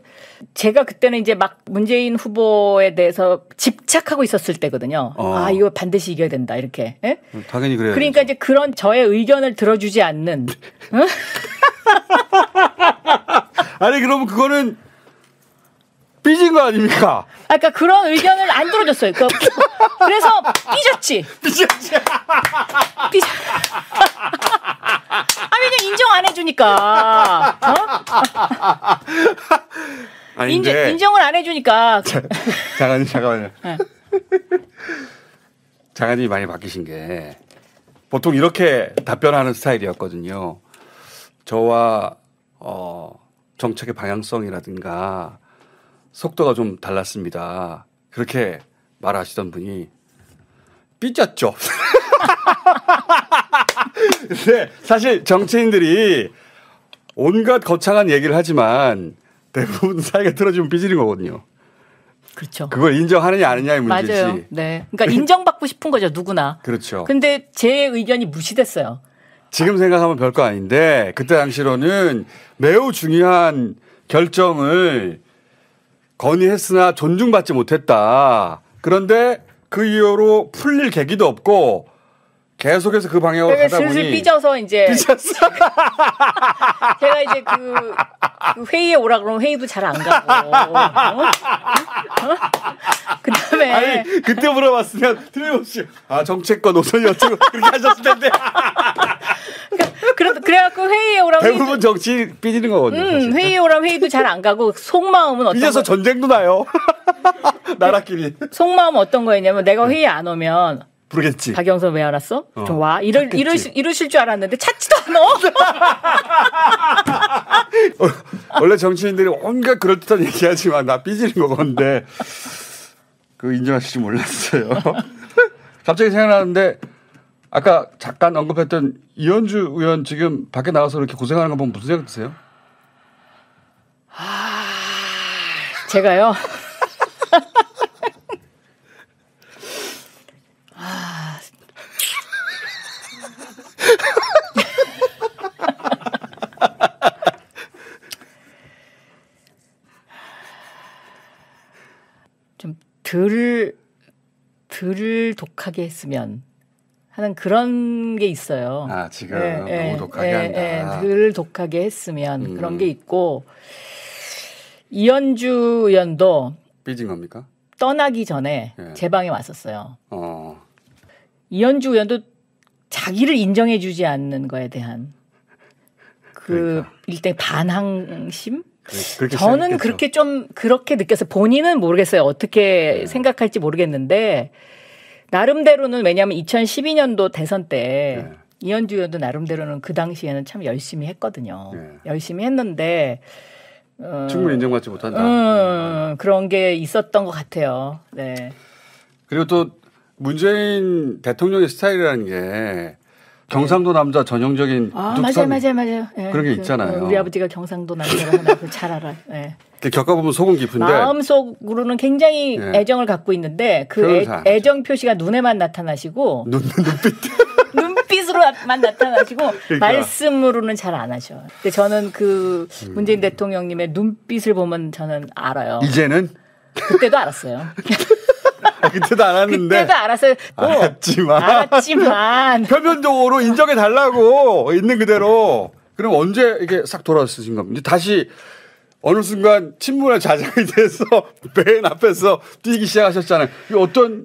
제가 그때는 이제 막 문재인 후보에 대해서 집착하고 있었을 때거든요. 이거 반드시 이겨야 된다 이렇게. 예? 당연히 그래요. 그러니까 이제 그런 저의 의견을 들어주지 않는. 응? 아니 그러면 그거는 삐진 거 아닙니까? 그러니까 그런 의견을 안 들어줬어요. 그래서 삐졌지. 왜냐면 인정 안 해주니까. 아니, 인정을 안 해주니까. 잠깐만요. 네. 장관님이 많이 바뀌신 게 보통 이렇게 답변하는 스타일이었거든요. 저와 정책의 방향성이라든가 속도가 좀 달랐습니다. 그렇게 말하시던 분이 삐졌죠. 근데 사실 정치인들이 온갖 거창한 얘기를 하지만 대부분 사이가 틀어지면 삐지는 거거든요. 그렇죠. 그걸 인정하느냐 아느냐의 문제지. 맞아요. 네. 그러니까 인정받고 싶은 거죠, 누구나. 그렇죠. 근데 제 의견이 무시됐어요. 지금 생각하면 별거 아닌데 그때 당시로는 매우 중요한 결정을 건의했으나 존중받지 못했다. 그런데 그 이후로 풀릴 계기도 없고 계속해서 그 방향으로 그러니까 가다 보니 슬슬 삐져서 이제 제가 이제 그 회의에 오라 그러면 회의도 잘 안 가고 그다음에 아니 그때 물어봤으면 틀림없이 정책과 노선이 어쩌고 그렇게 하셨을 텐데 그래갖고 회의에 오라면 대부분 정치 삐지는 거거든요. 회의에 오라면 회의도 잘 안 가고 속마음은 어떤 삐져서 전쟁도 나요. 나라끼리. 속마음은 어떤 거였냐면 내가 회의에 안 오면 부르겠지. 박영선 왜 안 왔어? 좀 와. 이러실 줄 알았는데 찾지도 않아. 원래 정치인들이 온갖 그럴듯한 얘기하지만 나 삐지는 거건데 그거 인정하실지 몰랐어요. 갑자기 생각나는데 아까 잠깐 언급했던 이현주 의원 지금 밖에 나가서 이렇게 고생하는 거 보면 무슨 생각 드세요? 제가요. 좀 덜 독하게 했으면 하는 그런 게 있어요. 지금 너무 독하게 한다. 덜 독하게 했으면 그런 게 있고 이현주 의원도 삐진 겁니까? 떠나기 전에 제 방에 왔었어요. 어. 이현주 의원도 자기를 인정해주지 않는 거에 대한 일종의 반항심? 저는 그렇게 느꼈어요. 본인은 모르겠어요. 어떻게 생각할지 모르겠는데 나름대로는 왜냐하면 2012년도 대선 때 이현주 의원도 나름대로는 그 당시에는 참 열심히 했거든요. 열심히 했는데 충분히 인정받지 못한다. 그런 게 있었던 것 같아요. 네. 그리고 또 문재인 대통령의 스타일이라는 게 경상도 남자 전형적인 맞아요. 네, 그런 게 있잖아요. 우리 아버지가 경상도 남자라 하나 잘 알아. 네. 겪어보면 속은 깊은데 마음속으로는 굉장히 애정을 갖고 있는데 그 애정 표시가 눈에만 나타나시고 눈빛으로만 나타나시고 그러니까. 말씀으로는 잘 안 하셔. 근데 저는 그 문재인 대통령님의 눈빛을 보면 저는 알아요. 이제는? 그때도 알았어요. 그때도 알았는데. 그때도 알았어요. 알았지만. 표면적으로 인정해달라고 있는 그대로. 그럼 언제 이게 싹 돌아서신 겁니까? 다시 어느 순간 친문의 자장이 돼서 맨 앞에서 뛰기 시작하셨잖아요.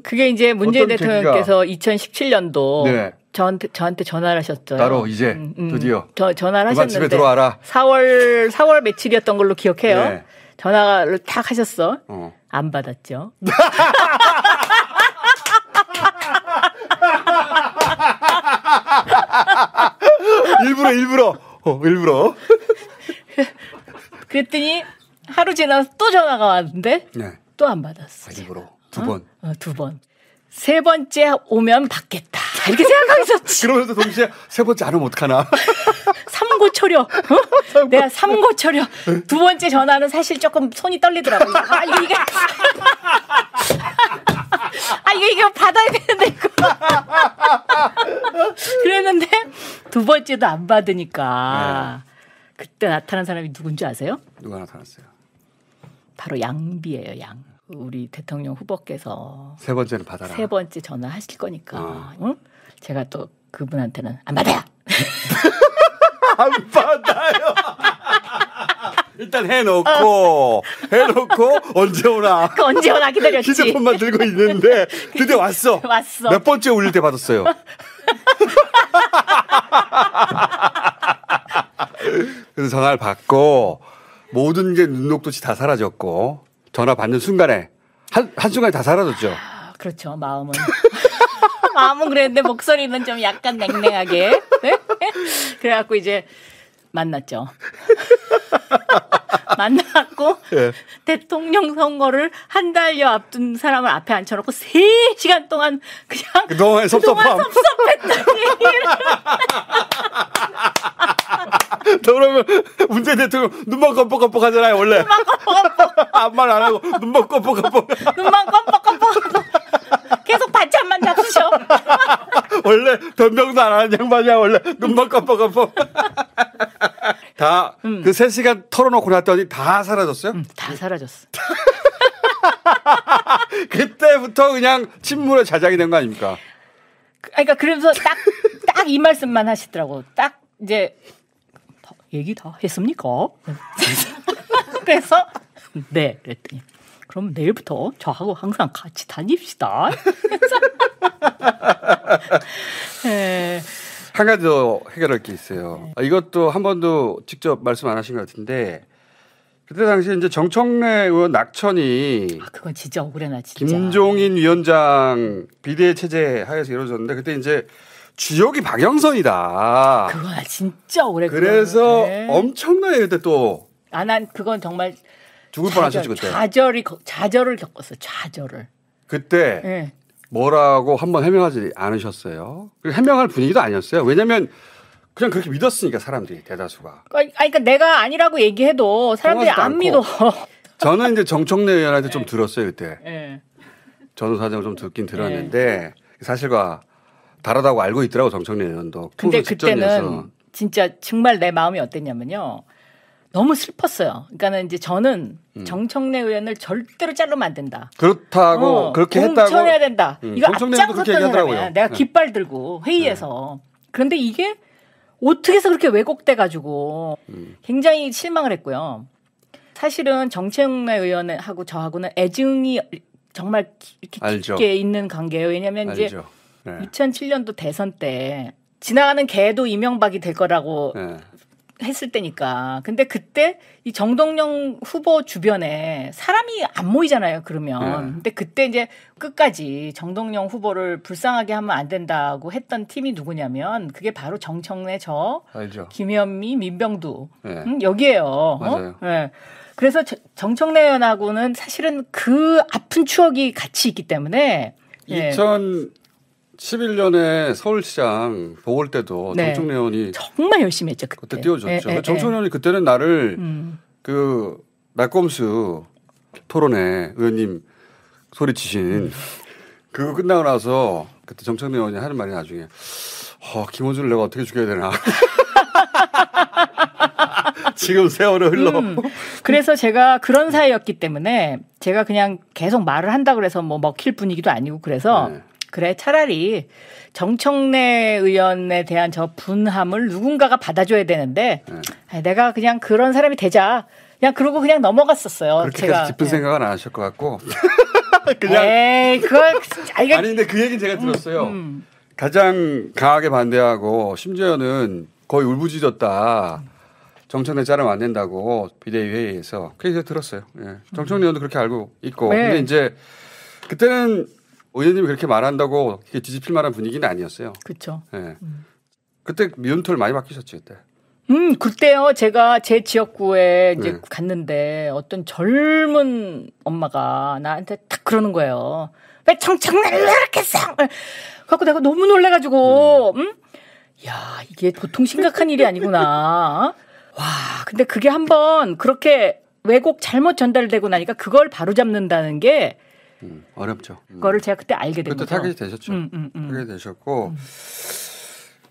그게 이제 문재인 대통령께서 2017년도 네. 저한테 전화를 하셨죠. 따로 이제 드디어. 전화를 하셨는데. 집에 들어와라. 4월 며칠이었던 걸로 기억해요. 네. 전화를 탁 하셨어. 안 받았죠. 일부러. 그랬더니 하루 지나서 또 전화가 왔는데 또 안 받았어. 일부러 2번. 2번. 3번째 오면 받겠다. 이렇게 생각하고 있었지. 그러면서 동시에 3번째 안 오면 어떡하나. 삼고초려. 내가 삼고초려. 2번째 전화는 사실 조금 손이 떨리더라고요. 이거 받아야 되는데 이거. 그랬는데 2번째도 안 받으니까 그때 나타난 사람이 누군지 아세요? 누가 나타났어요? 바로 양비예요. 양. 우리 대통령 후보께서 3번째는 받아라. 3번째 전화하실 거니까 응? 제가 또 그분한테는 안 받아요. 안 받아요. 일단 해놓고 언제 오나. 언제 오나 기다렸지. 휴대폰만 들고 있는데 드디어 왔어. 몇 번째 울릴 때 받았어요. 그래서 전화를 받고 모든 게 눈녹듯이 다 사라졌고 전화 받는 순간에 한순간에 다 사라졌죠. 그렇죠. 마음은 그랬는데 목소리는 좀 약간 냉랭하게. 네? 그래갖고 이제 만났죠. 만났고 대통령 선거를 한 달여 앞둔 사람을 앞에 앉혀놓고 3시간 동안 그동안 섭섭했다는 얘기를. 그러면 문재인 대통령 눈만 껌뻑껌뻑 하잖아요 원래. 눈만 껌뻑껌뻑. 아무 말 안 하고 눈만 껌뻑껌뻑. 눈만 껌뻑껌뻑. 계속 반찬만 잡수셔. 원래 변명도 안 하는 양반이야 원래. 눈만 껌뻑껌뻑. 다 그 3시간 털어놓고 났더니 다 사라졌어요? 다 사라졌어. 그때부터 그냥 친문의 자장이 된 거 아닙니까? 그러니까 그래서 딱 이 말씀만 하시더라고. 딱 이제 얘기 다 했습니까? 그래서 네 그랬더니 그럼 내일부터 저하고 항상 같이 다닙시다. 네. 한 가지 더 해결할 게 있어요. 이것도 한 번도 직접 말씀 안 하신 것 같은데 그때 당시에 이제 정청래 의원 낙천이 그건 진짜 억울해나 진짜. 김종인 위원장 비대 체제 하에서 이루어졌는데 그때 이제 주역이 박영선이다. 그건 진짜 억울해. 그래서 엄청나게 그때 또 난 그건 정말 죽을 뻔하셨죠 그때. 좌절을 겪었어요. 좌절을. 그때 네. 뭐라고 한번 해명하지 않으셨어요? 해명할 분위기도 아니었어요. 왜냐하면 그냥 그렇게 믿었으니까 사람들이 대다수가. 그러니까 내가 아니라고 얘기해도 사람들이 안 믿어. 저는 이제 정청래 의원한테 좀 들었어요 그때. 네. 전후 사정을 좀 듣긴 들었는데 사실과 다르다고 알고 있더라고 정청래 의원도. 근데 그때는 진짜 정말 내 마음이 어땠냐면요. 너무 슬펐어요. 그러니까는 이제 저는 정청래 의원을 절대로 자르면 안 된다. 그렇다고 그렇게 했다고. 공천해야 된다. 이거 앞장섰던 사람이야. 내가 깃발 들고 회의에서. 그런데 이게 어떻게 해서 그렇게 왜곡돼 가지고 굉장히 실망을 했고요. 사실은 정청래 의원하고 저하고는 애증이 정말 깊게 있는 관계예요. 왜냐하면 이제 2007년도 대선 때 지나가는 개도 이명박이 될 거라고 했을 때니까. 근데 그때 이 정동영 후보 주변에 사람이 안 모이잖아요. 그러면. 근데 그때 이제 끝까지 정동영 후보를 불쌍하게 하면 안 된다고 했던 팀이 누구냐면 그게 바로 정청래 알죠. 김현미 민병두 여기에요. 맞아요. 네. 그래서 정청래 의원하고는 사실은 그 아픈 추억이 같이 있기 때문에 2011년에 서울시장 보궐 때도 정청래 의원이 정말 열심히 했죠. 그때 띄워줬죠. 정청래 의원이 그때는 나를 그 낙검수 토론회 의원님 소리치신 그거 끝나고 나서 그때 정청래 의원이 하는 말이 나중에 김호준을 내가 어떻게 죽여야 되나. 지금 세월을 흘러. 그래서 제가 그런 사이였기 때문에 제가 그냥 계속 말을 한다고 해서 뭐 먹힐 분위기도 아니고 그래서 그래 차라리 정청래 의원에 대한 저 분함을 누군가가 받아줘야 되는데 내가 그냥 그런 사람이 되자. 그냥 그러고 그냥 넘어갔었어요. 그렇게 제가 깊은 생각은 안 하실 것 같고. 그냥. 아니 근데 그 얘기는 제가 들었어요. 가장 강하게 반대하고 심지어는 거의 울부짖었다. 정청래 자르면 안 된다고 비대위 회의에서 그래서 들었어요. 정청래 의원도 그렇게 알고 있고. 근데 이제 그때는 의원님이 그렇게 말한다고 뒤집힐 만한 분위기는 아니었어요. 그렇죠. 그때 미운털 많이 바뀌셨죠 그때. 그때요. 제가 제 지역구에 이제 갔는데 어떤 젊은 엄마가 나한테 딱 그러는 거예요. 왜 정청래를 이렇게 싹 갖고 내가 너무 놀래가지고 야 이게 보통 심각한 일이 아니구나. 와 근데 그게 한번 그렇게 왜곡 잘못 전달되고 나니까 그걸 바로잡는다는 게 어렵죠. 그거를 제가 그때 알게 된 거죠. 그때 타겟이 되셨죠. 타겟이 되셨고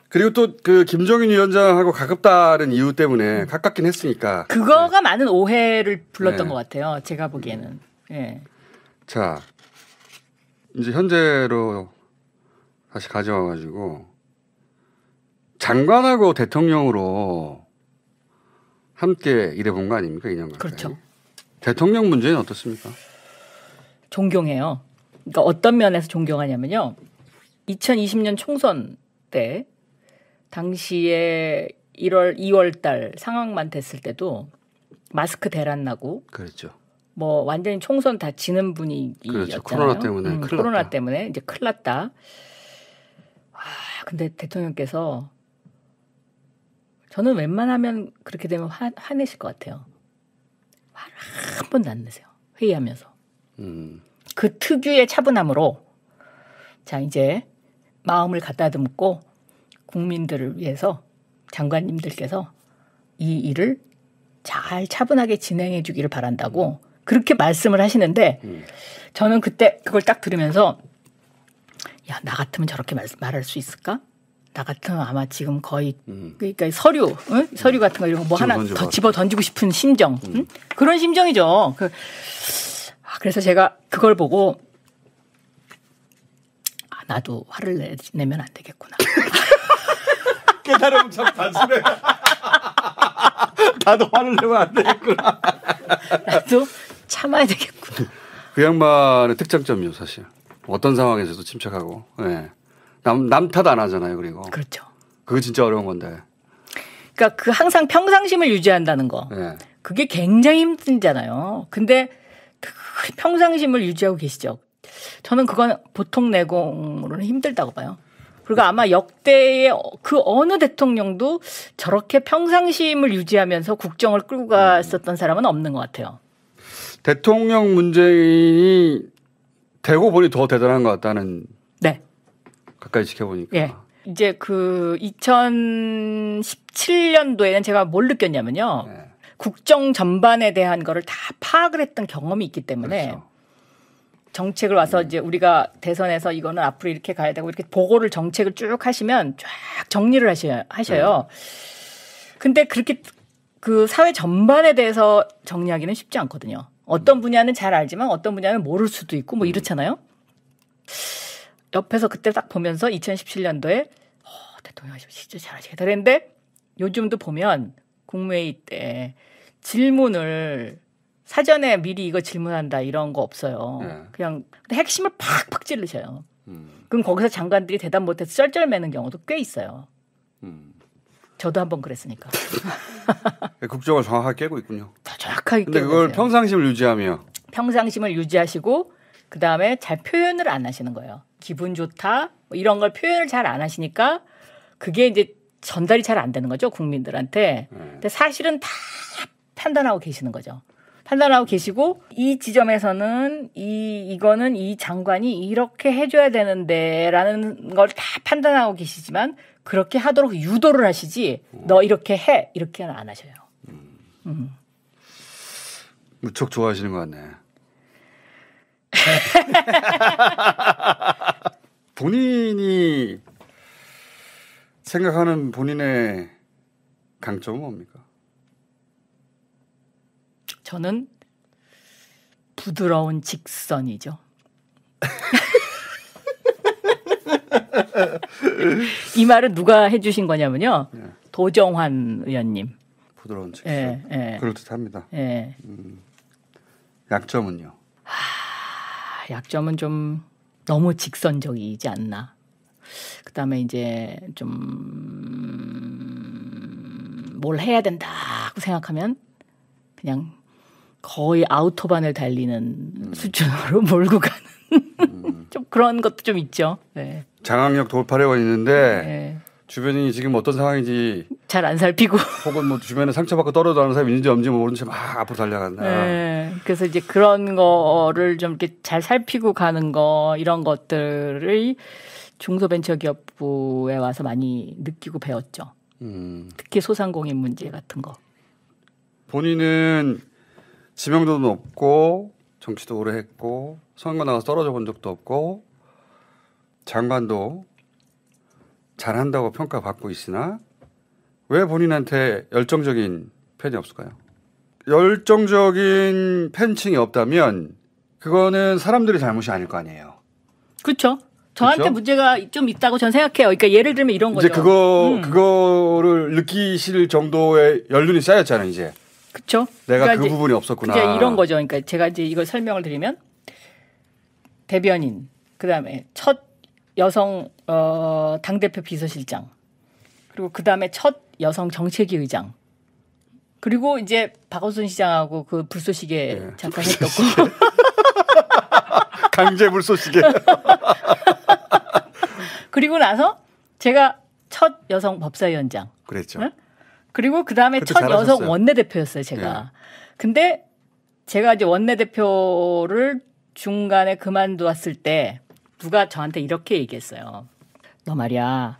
그리고 또 그 김종인 위원장하고 가깝다는 이유 때문에 가깝긴 했으니까 그거가 많은 오해를 불렀던 것 같아요. 제가 보기에는. 자 이제 현재로 다시 가져와가지고 장관하고 대통령으로 함께 일해본 거 아닙니까 2년 가까이. 그렇죠. 대통령 문제는 어떻습니까? 존경해요. 그러니까 어떤 면에서 존경하냐면요. 2020년 총선 때 당시에 2월 달 상황만 됐을 때도 마스크 대란 나고 그렇죠. 뭐 완전히 총선 다 지는 분위기였잖아요. 그렇죠. 코로나 때문에 코로나 때문에 이제 큰일 났다. 근데 대통령께서 저는 웬만하면 그렇게 되면 화내실 것 같아요. 말 한 번도 안 내세요. 회의하면서. 그 특유의 차분함으로 자 이제 마음을 가다듬고 국민들을 위해서 장관님들께서 이 일을 잘 차분하게 진행해 주기를 바란다고 그렇게 말씀을 하시는데 저는 그때 그걸 딱 들으면서 야, 나 같으면 저렇게 말할 수 있을까? 나 같으면 아마 지금 거의 그러니까 서류 같은 거 이런 거 뭐 하나 더 집어 던지고 싶은 심정 그런 심정이죠. 그래서 제가 그걸 보고 나도 화를 내면 안 되겠구나. 깨달으면 참 단순해. 나도 화를 내면 안 되겠구나. 나도 참아야 되겠구나. 그 양반의 특장점이요, 사실. 어떤 상황에서도 침착하고. 네. 남 탓 안 하잖아요, 그리고. 그렇죠. 그거 진짜 어려운 건데. 그러니까 그 항상 평상심을 유지한다는 거. 네. 그게 굉장히 힘들잖아요. 근데 그 평상심을 유지하고 계시죠. 저는 그건 보통 내공으로는 힘들다고 봐요. 그리고 아마 역대의 그 어느 대통령도 저렇게 평상심을 유지하면서 국정을 끌고 갔었던 사람은 없는 것 같아요. 대통령 문재인이 되고 보니 더 대단한 것 같다는. 네. 가까이 지켜보니까. 예. 이제 그 2017년도에는 제가 뭘 느꼈냐면요. 네. 국정 전반에 대한 거를 다 파악을 했던 경험이 있기 때문에 그렇죠. 정책을 와서 이제 우리가 대선에서 이거는 앞으로 이렇게 가야 되고 이렇게 보고를 정책을 쭉 하시면 쫙 정리를 하셔요. 근데 그렇게 그 사회 전반에 대해서 정리하기는 쉽지 않거든요. 어떤 분야는 잘 알지만 어떤 분야는 모를 수도 있고 뭐 이렇잖아요. 옆에서 그때 딱 보면서 2017년도에 대통령 진짜 잘하시겠다 그랬는데 요즘도 보면 국무회의 때 질문을 사전에 미리 이거 질문한다 이런 거 없어요. 네. 그냥 핵심을 팍팍 찌르셔요. 그럼 거기서 장관들이 대답 못해서 쩔쩔매는 경우도 꽤 있어요. 저도 한번 그랬으니까. 국정을 정확하게 깨고 있군요. 더 정확하게 근데 깨고 그걸 계세요. 평상심을 유지하며. 평상심을 유지하시고 그다음에 잘 표현을 안 하시는 거예요. 기분 좋다 뭐 이런 걸 표현을 잘 안 하시니까 그게 이제 전달이 잘 안 되는 거죠. 국민들한테. 근데 사실은 다 판단하고 계시는 거죠. 판단하고 계시고 이 지점에서는 이거는 이 장관이 이렇게 해줘야 되는데라는 걸 다 판단하고 계시지만 그렇게 하도록 유도를 하시지 너 이렇게 해 이렇게는 안 하셔요. 무척 좋아하시는 것 같네. 본인이 생각하는 본인의 강점은 뭡니까? 저는 부드러운 직선이죠. 이 말은 누가 해주신 거냐면요. 네. 도정환 의원님. 부드러운 직선. 예. 그럴듯합니다. 예. 약점은요? 약점은 좀 너무 직선적이지 않나. 그다음에 이제 좀 뭘 해야 된다고 생각하면 그냥 거의 아우토반을 달리는 수준으로 몰고 가는 좀 그런 것도 좀 있죠. 네. 장악력 돌파력은 있는데 네. 주변이 지금 어떤 상황인지 잘 안 살피고 혹은 뭐 주변에 상처받고 떨어져가는 사람이 있는지 없는지 모르는 채 막 앞으로 달려간다. 네. 그래서 이제 그런 거를 좀 이렇게 잘 살피고 가는 거 이런 것들을 중소벤처기업부에 와서 많이 느끼고 배웠죠. 특히 소상공인 문제 같은 거. 본인은 지명도도 높고 정치도 오래 했고 선거 나가서 떨어져 본 적도 없고 장관도 잘한다고 평가받고 있으나 왜 본인한테 열정적인 팬이 없을까요? 열정적인 팬층이 없다면 그거는 사람들의 잘못이 아닐 거 아니에요. 그렇죠. 저한테 그렇죠? 문제가 좀 있다고 저는 생각해요. 그러니까 예를 들면 이런 거죠. 이제 그거를 느끼실 정도의 연륜이 쌓였잖아요, 이제. 그렇죠. 내가 그러니까 그 이제 부분이 없었구나. 이제 이런 거죠. 그러니까 제가 이제 이걸 설명을 드리면 대변인, 그다음에 첫 여성 당대표 비서실장, 그리고 그다음에 첫 여성 정책위 의장, 그리고 이제 박원순 시장하고 그 불쏘시개 네. 잠깐 했었고 강제 불쏘시개. 그리고 나서 제가 첫 여성 법사위원장. 그랬죠. 네? 그리고 그다음에 그때 첫 잘하셨어요. 여성 원내대표였어요, 제가. 네. 근데 제가 이제 원내대표를 중간에 그만두었을 때 누가 저한테 이렇게 얘기했어요. 너 말이야.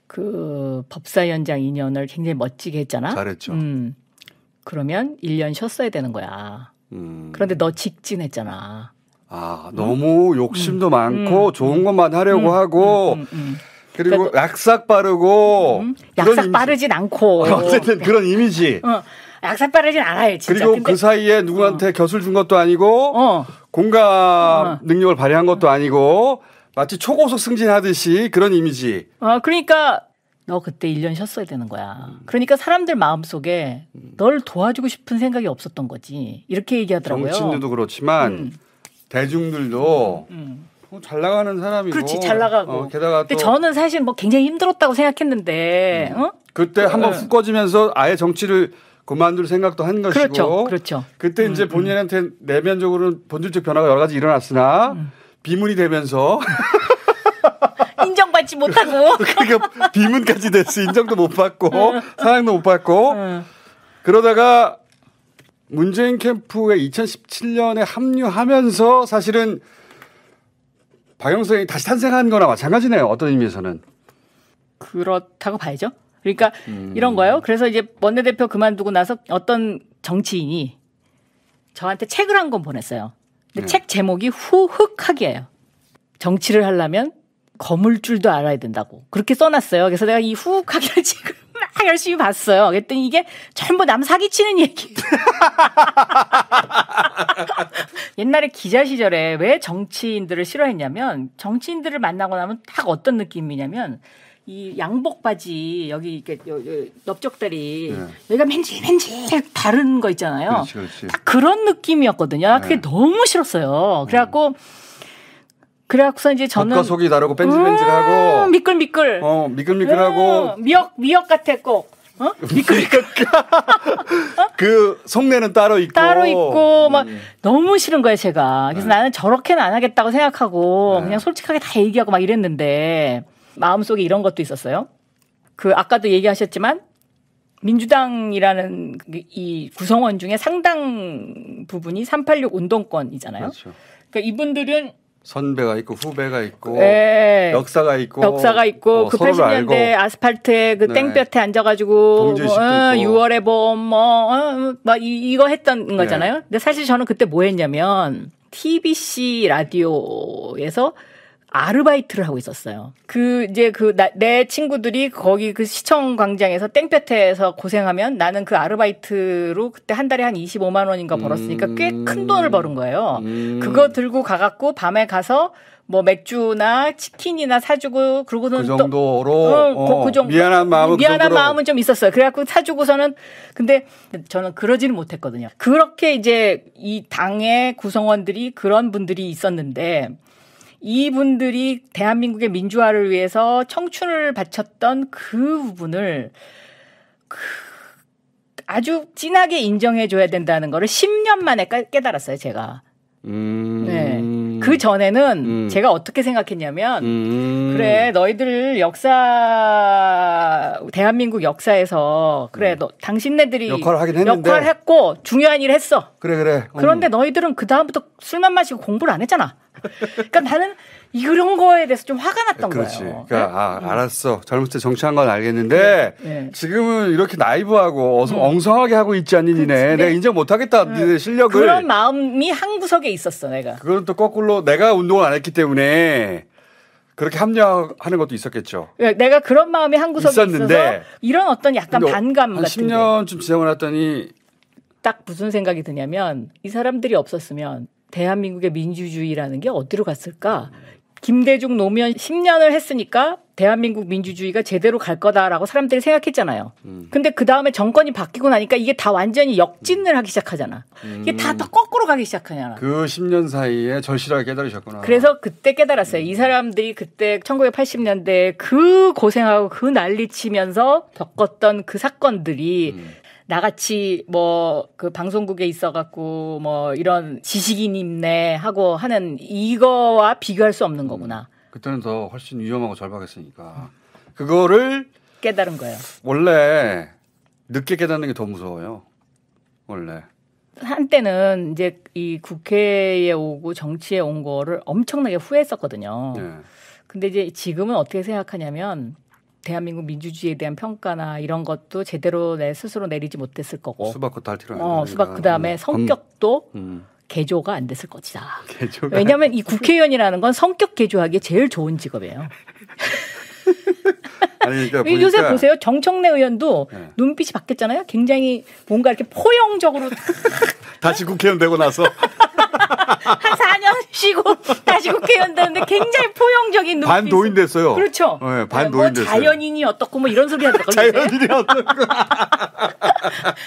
그 법사위원장 2년을 굉장히 멋지게 했잖아. 잘했죠. 그러면 1년 쉬었어야 되는 거야. 그런데 너 직진했잖아. 아, 너무 욕심도 많고 좋은 것만 하려고 하고 그리고 그러니까 약삭 빠르고 약삭 빠르진 않고. 어쨌든 그런 이미지. 약삭 빠르진 않아요, 진짜. 그리고 근데 그 사이에 누구한테 곁을 준 것도 아니고 공감 능력을 발휘한 것도 아니고 마치 초고속 승진하듯이 그런 이미지. 그러니까 너 그때 1년 쉬었어야 되는 거야. 그러니까 사람들 마음속에 널 도와주고 싶은 생각이 없었던 거지. 이렇게 얘기하더라고요. 정치인들도 그렇지만 대중들도 잘 나가는 사람이고. 그렇지, 잘 나가고. 게다가 근데 저는 사실 뭐 굉장히 힘들었다고 생각했는데 그때 한번 훅 꺼지면서 아예 정치를 그만둘 생각도 한 것이고. 그렇죠. 그렇죠. 그때 이제 본인한테 내면적으로는 본질적 변화가 여러 가지 일어났으나 비문이 되면서 인정받지 못하고. 그러니까 비문까지 됐어. 인정도 못 받고 사랑도 못 받고 그러다가 문재인 캠프에 2017년에 합류하면서 사실은 박영선이 다시 탄생한 거나 마찬가지네요. 어떤 의미에서는. 그렇다고 봐야죠. 그러니까 이런 거예요. 그래서 이제 원내대표 그만두고 나서 어떤 정치인이 저한테 책을 한 권 보냈어요. 근데 책 제목이 후흑학이에요. 정치를 하려면 거물줄도 알아야 된다고. 그렇게 써놨어요. 그래서 내가 이 후흑학이라는 책을 막 열심히 봤어요. 그랬더니 이게 전부 남 사기치는 얘기. 옛날에 기자 시절에 왜 정치인들을 싫어했냐면 정치인들을 만나고 나면 딱 어떤 느낌이냐면 이 양복 바지 여기 이렇게 넓적다리 여기가 맨질맨질 다른 거 있잖아요. 그렇지. 딱 그런 느낌이었거든요. 그게 너무 싫었어요. 그래갖고서 이제 저는 겉과 속이 다르고 뺀질뺀질하고 미끌미끌. 미끌미끌하고 미역 같아 꼭. 미끌미끌. 그 속내는 따로 있고 막 너무 싫은 거예요, 제가. 그래서 나는 저렇게는 안 하겠다고 생각하고 그냥 솔직하게 다 얘기하고 막 이랬는데 마음속에 이런 것도 있었어요. 그 아까도 얘기하셨지만 민주당이라는 이 구성원 중에 상당 부분이 386 운동권이잖아요. 그렇죠. 그러니까 이분들은 선배가 있고 후배가 있고 역사가 있고 그 80년대 아스팔트에 그 땡볕에 앉아가지고 6월의 봄 이거 했던 거잖아요. 근데 사실 저는 그때 뭐 했냐면 TBC 라디오에서 아르바이트를 하고 있었어요. 내 친구들이 거기 그 시청 광장에서 땡볕에서 고생하면 나는 그 아르바이트로 그때 한 달에 한 25만 원인가 벌었으니까 꽤 큰 돈을 버는 거예요. 그거 들고 가갖고 밤에 가서 뭐 맥주나 치킨이나 사주고 그러고는 그 정도로 그 정도 미안한 마음은 좀 있었어요. 그래갖고 사주고서는 근데 저는 그러지는 못했거든요. 그렇게 이제 이 당의 구성원들이 그런 분들이 있었는데 이분들이 대한민국의 민주화를 위해서 청춘을 바쳤던 그 부분을 아주 진하게 인정해줘야 된다는 거를 10년 만에 깨달았어요, 제가. 네. 그 전에는 제가 어떻게 생각했냐면, 그래, 너희들 대한민국 역사에서, 그래, 당신네들이 역할을 하긴 했는데. 역할을 했고, 중요한 일을 했어. 그래. 그런데 너희들은 그다음부터 술만 마시고 공부를 안 했잖아. 그러니까 나는 이런 거에 대해서 좀 화가 났던 거예요. 그러니까 알았어. 젊을 때 정치한 건 알겠는데 지금은 이렇게 나이브하고 엉성하게 하고 있지 않니 니네. 내가 인정 못하겠다. 니네 실력을. 그런 마음이 한 구석에 있었어 내가. 그건 또 거꾸로 내가 운동을 안 했기 때문에 그렇게 합리화하는 것도 있었겠죠. 내가 그런 마음이 한 구석에 있었는데 이런 어떤 약간 반감 한 같은 게. 10년쯤 지나고 났더니 딱 무슨 생각이 드냐면 이 사람들이 없었으면 대한민국의 민주주의라는 게 어디로 갔을까? 김대중 노무현 10년을 했으니까 대한민국 민주주의가 제대로 갈 거다라고 사람들이 생각했잖아요. 근데 그 다음에 정권이 바뀌고 나니까 이게 다 완전히 역진을 하기 시작하잖아. 이게 다 거꾸로 가기 시작하잖아. 그 10년 사이에 절실하게 깨달으셨구나. 그래서 그때 깨달았어요. 이 사람들이 그때 1980년대에 그 고생하고 그 난리치면서 겪었던 그 사건들이 나같이 그 방송국에 있어갖고 이런 지식인임네 하고 하는 이거와 비교할 수 없는 거구나. 그때는 더 훨씬 위험하고 절박했으니까. 그거를 깨달은 거예요. 원래 늦게 깨닫는 게 더 무서워요. 원래. 한때는 이제 이 국회에 오고 정치에 온 거를 엄청나게 후회했었거든요. 네. 근데 이제 지금은 어떻게 생각하냐면 대한민국 민주주의에 대한 평가나 이런 것도 제대로 내 스스로 내리지 못했을 거고. 수박고 달티로. 수박 그다음에 성격도 개조가 안 됐을 것이다. 왜냐하면 이 국회의원이라는 건 성격 개조하기에 제일 좋은 직업이에요. 아니, 그러니까 요새 보세요. 정청래 의원도 눈빛이 바뀌었잖아요. 굉장히 뭔가 이렇게 포용적으로 다시 국회의원 되고 나서 한 4년 쉬고 다시 국회의원 되는데 굉장히 포용적인 눈빛. 반도인 됐어요. 그렇죠. 네, 반도인 됐어요. 자연인이 어떻고 뭐 이런 소리 하더라고요. 자연인이 어떻고.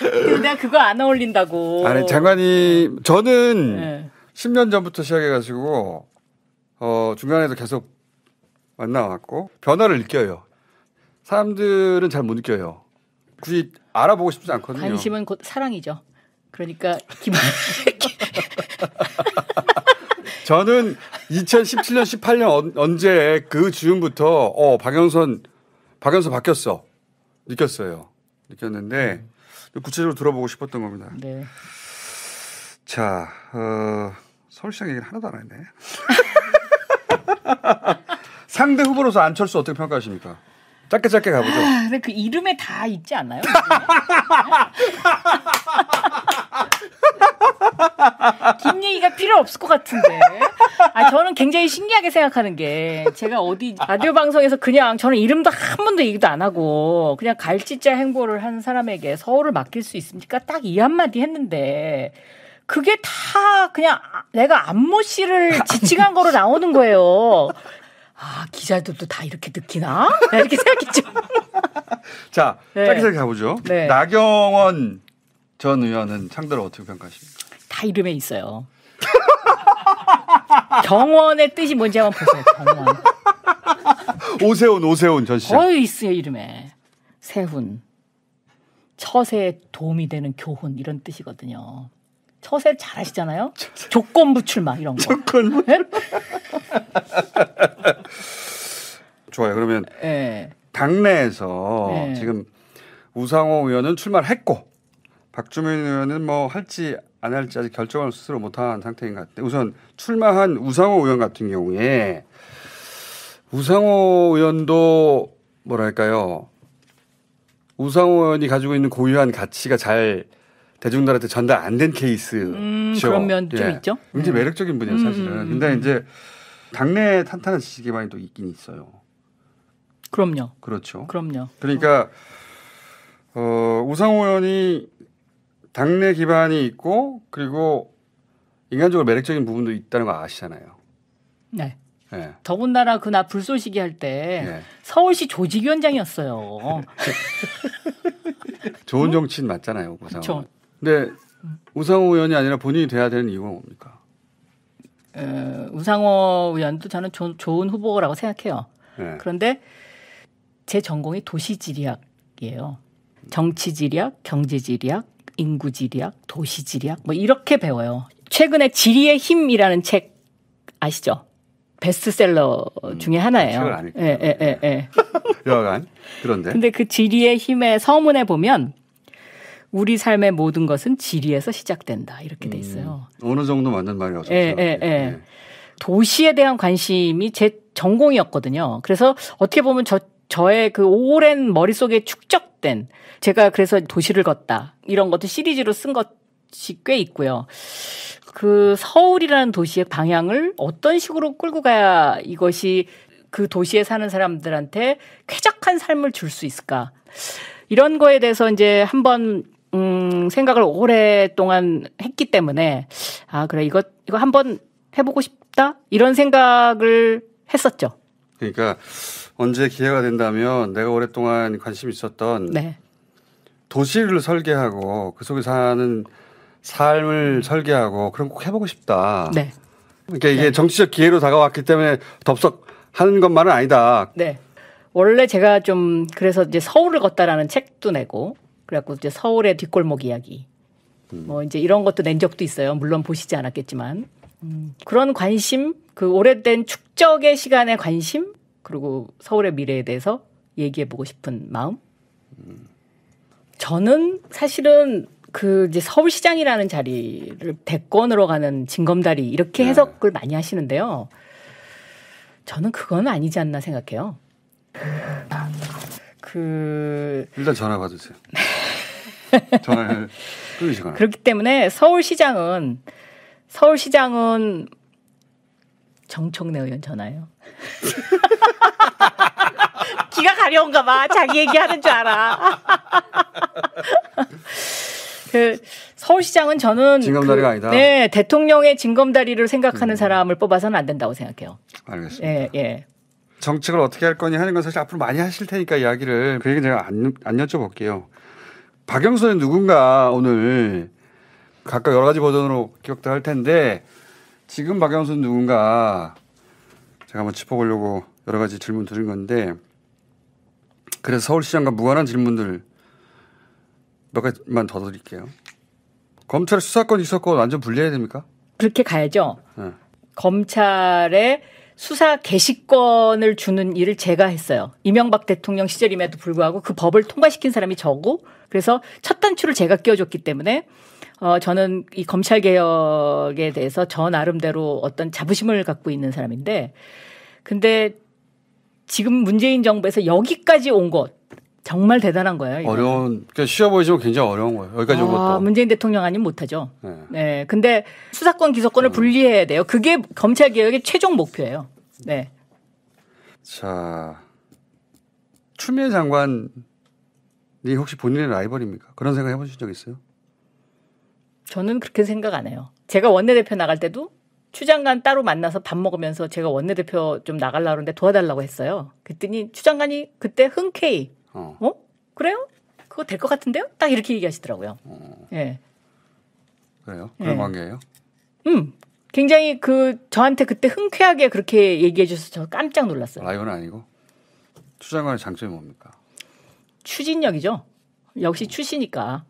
근데 그거 안 어울린다고. 아니 장관님 저는 10년 전부터 시작해가지고 중간에도 계속 만나왔고 변화를 느껴요. 사람들은 잘 못 느껴요. 굳이 알아보고 싶지 않거든요. 관심은 곧 사랑이죠. 그러니까 저는 2017년 18년 언제 그 즈음부터 박영서 바뀌었어. 느꼈는데 구체적으로 들어보고 싶었던 겁니다. 네. 자, 서울시장 얘기는 하나도 안 했네. 상대 후보로서 안철수 어떻게 평가하십니까? 짧게 가보죠. 근데 그 이름에 다 있지 않나요? 긴 얘기가 필요 없을 것 같은데. 저는 굉장히 신기하게 생각하는 게 제가 어디 라디오 방송에서 그냥 저는 이름도 한 번도 얘기도 안 하고 그냥 갈짓자 행보를 한 사람에게 서울을 맡길 수 있습니까? 딱 이 한마디 했는데 그게 다 그냥 내가 안모 씨를 지칭한 거로 나오는 거예요. 기자들도 다 이렇게 느끼나? 이렇게 생각했죠. 자, 네. 짧게 가보죠. 네. 나경원 전 의원은 상대로 어떻게 평가하십니까? 다 이름에 있어요. 경원의 뜻이 뭔지 한번 보세요. 경원. 오세훈 전 시장. 있어요 이름에. 세훈. 처세에 도움이 되는 교훈 이런 뜻이거든요. 처세 잘 하시잖아요. 조건부 출마 이런 거. 조건부. 네? 좋아요. 그러면 당내에서 지금 우상호 의원은 출마를 했고 박주민 의원은 뭐 할지 안 할지 아직 결정을 스스로 못한 상태인 것 같아요. 우선 출마한 우상호 의원 같은 경우에 우상호 의원도 뭐랄까요. 우상호 의원이 가지고 있는 고유한 가치가 잘 대중들한테 전달 안 된 케이스죠. 그런 면 좀 있죠. 굉장히 매력적인 분이에요, 사실은. 근데 이제 당내 탄탄한 지지 기반이 또 있긴 있어요. 그럼요. 그렇죠. 그럼요. 그러니까 우상호 의원이 당내 기반이 있고 그리고 인간적으로 매력적인 부분도 있다는 거 아시잖아요. 네. 네. 더군다나 그날 불쏘시개 할 때 서울시 조직위원장이었어요. 좋은 정치인 맞잖아요, 우상호. 그렇죠. 근데 우상호 의원이 아니라 본인이 돼야 되는 이유가 뭡니까? 우상호 의원도 저는 좋은 후보라고 생각해요. 네. 그런데 제 전공이 도시지리학이에요. 정치지리학, 경제지리학, 인구지리학, 도시지리학 뭐 이렇게 배워요. 최근에 지리의 힘이라는 책 아시죠? 베스트셀러 중에 하나예요. 책을 안 읽고. 예. 여하간 그런데. 근데 그 지리의 힘의 서문에 보면 우리 삶의 모든 것은 지리에서 시작된다 이렇게 돼 있어요. 어느 정도 맞는 말이라고 예. 도시에 대한 관심이 제 전공이었거든요. 그래서 어떻게 보면 저의 그 오랜 머릿속에 축적된 제가 그래서 도시를 걷다 이런 것도 시리즈로 쓴 것이 꽤 있고요. 그 서울이라는 도시의 방향을 어떤 식으로 끌고 가야 이것이 그 도시에 사는 사람들한테 쾌적한 삶을 줄 수 있을까? 이런 거에 대해서 이제 한번 생각을 오랫동안 했기 때문에 그래 이거 한번 해보고 싶다 이런 생각을 했었죠. 그러니까 언제 기회가 된다면 내가 오랫동안 관심이 있었던 도시를 설계하고 그 속에 사는 삶을 설계하고 그런 거 꼭 해보고 싶다. 네. 그러니까 이게 정치적 기회로 다가왔기 때문에 덥석 하는 것만은 아니다. 네. 원래 제가 좀 그래서 이제 서울을 걷다라는 책도 내고 그래갖고 이제 서울의 뒷골목 이야기 뭐 이제 이런 것도 낸 적도 있어요. 물론 보시지 않았겠지만 그런 관심, 그 오래된 축적의 시간의 관심 그리고 서울의 미래에 대해서 얘기해보고 싶은 마음. 저는 사실은 그 이제 서울시장이라는 자리를 대권으로 가는 징검다리 이렇게 해석을 많이 하시는데요. 저는 그건 아니지 않나 생각해요. 일단 전화 받으세요. 전화를 끊으시거나. 그렇기 때문에 서울시장은 정청래 의원 전화예요. 기가 가려운가 봐. 자기 얘기하는 줄 알아. 서울시장은 저는 징검다리가 아니다. 네, 대통령의 징검다리를 생각하는 사람을 뽑아서는 안 된다고 생각해요. 알겠습니다. 예, 예. 정책을 어떻게 할 거니 하는 건 사실 앞으로 많이 하실 테니까 이야기를 그 얘기 제가 안 여쭤볼게요. 박영선은 누군가 오늘 각각 여러 가지 버전으로 기억도 할 텐데 지금 박영선 누군가 제가 한번 짚어보려고 여러 가지 질문 드린 건데 그래서 서울시장과 무관한 질문들 몇 가지만 더 드릴게요. 검찰의 수사권 기소권 완전 분리해야 됩니까? 그렇게 가야죠. 네. 검찰에 수사 개시권을 주는 일을 제가 했어요. 이명박 대통령 시절임에도 불구하고 그 법을 통과시킨 사람이 저고 그래서 첫 단추를 제가 끼워줬기 때문에 저는 이 검찰 개혁에 대해서 저 나름대로 어떤 자부심을 갖고 있는 사람인데 근데 지금 문재인 정부에서 여기까지 온 것 정말 대단한 거예요. 이거는. 어려운, 그러니까 쉬워 보이지만 굉장히 어려운 거예요. 여기까지 온 것도. 문재인 대통령 아니면 못하죠. 네. 네. 근데 수사권 기소권을 분리해야 돼요. 그게 검찰 개혁의 최종 목표예요. 네. 자, 추미애 장관이 혹시 본인의 라이벌입니까? 그런 생각 해보신 적 있어요? 저는 그렇게 생각 안 해요. 제가 원내대표 나갈 때도 추 장관 따로 만나서 밥 먹으면서 제가 원내대표 좀 나가려고 하는데 도와달라고 했어요. 그랬더니 추 장관이 그때 흔쾌히 그래요? 그거 될 것 같은데요? 딱 이렇게 얘기하시더라고요. 예. 그래요? 그런 관계예요? 굉장히 저한테 그때 흔쾌하게 그렇게 얘기해 주셔서 저 깜짝 놀랐어요. 라이벌은 아니고 추 장관의 장점이 뭡니까? 추진력이죠. 역시 추시니까.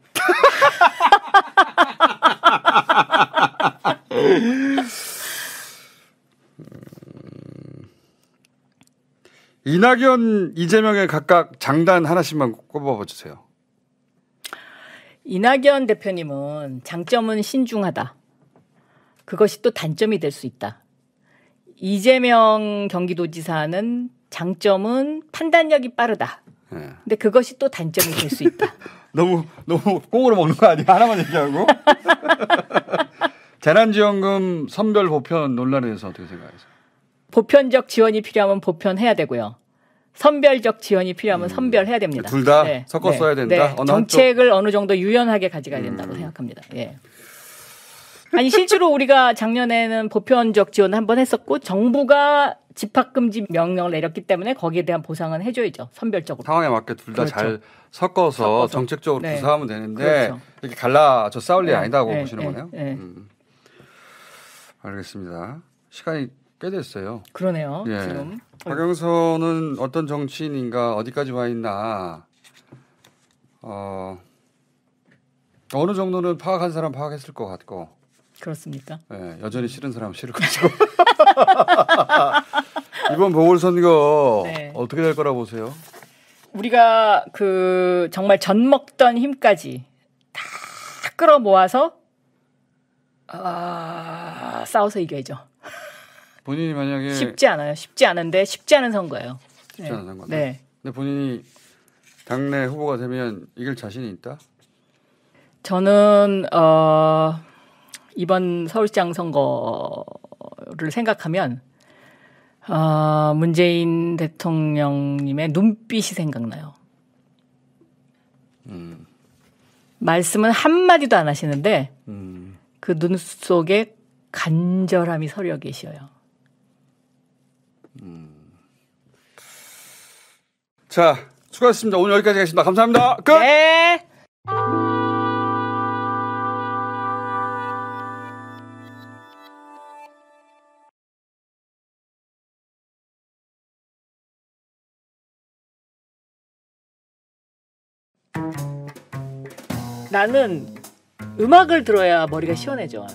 이낙연, 이재명의 각각 장단 하나씩만 꼽아봐 주세요. 이낙연 대표님은 장점은 신중하다. 그것이 또 단점이 될 수 있다. 이재명 경기도지사는 장점은 판단력이 빠르다. 네. 근데 그것이 또 단점이 될 수 있다. 너무 꽁으로 먹는 거 아니야? 하나만 얘기하고. 재난지원금 선별 보편 논란에 대해서 어떻게 생각하세요? 보편적 지원이 필요하면 보편해야 되고요. 선별적 지원이 필요하면 선별해야 됩니다. 둘 다 섞어 써야 된다. 네. 정책을 어느 정도 유연하게 가져가야 된다고 생각합니다. 예. 아니 실제로 우리가 작년에는 보편적 지원을 한번 했었고 정부가 집합금지 명령을 내렸기 때문에 거기에 대한 보상은 해줘야죠. 선별적으로. 상황에 맞게 둘 다 잘 그렇죠. 섞어서 정책적으로 네. 구사하면 되는데 그렇죠. 이렇게 갈라져 싸울 일이 네. 아니다고 네. 보시는 네. 거네요. 네. 알겠습니다. 시간이 꽤 됐어요. 그러네요. 예. 지금. 박영선은 어떤 정치인인가 어디까지 와 있나 어느 정도는 파악한 사람 파악했을 것 같고 그렇습니까? 예, 여전히 싫은 사람 싫을 것이고 이번 보궐선거 네. 어떻게 될 거라 보세요? 우리가 정말 젖 먹던 힘까지 다 끌어 모아서 싸워서 이겨야죠. 본인이 만약에 쉽지 않아요. 쉽지 않은데 쉽지 않은 선거예요. 쉽지 않은 선거. 네. 근데 본인이 당내 후보가 되면 이길 자신이 있다? 저는 이번 서울시장 선거를 생각하면 문재인 대통령님의 눈빛이 생각나요. 말씀은 한마디도 안 하시는데 그 눈 속에 간절함이 서려 계셔요. 자, 수고하셨습니다. 오늘 여기까지 하겠습니다. 감사합니다. 끝! 네. 나는 음악을 들어야 머리가 시원해져.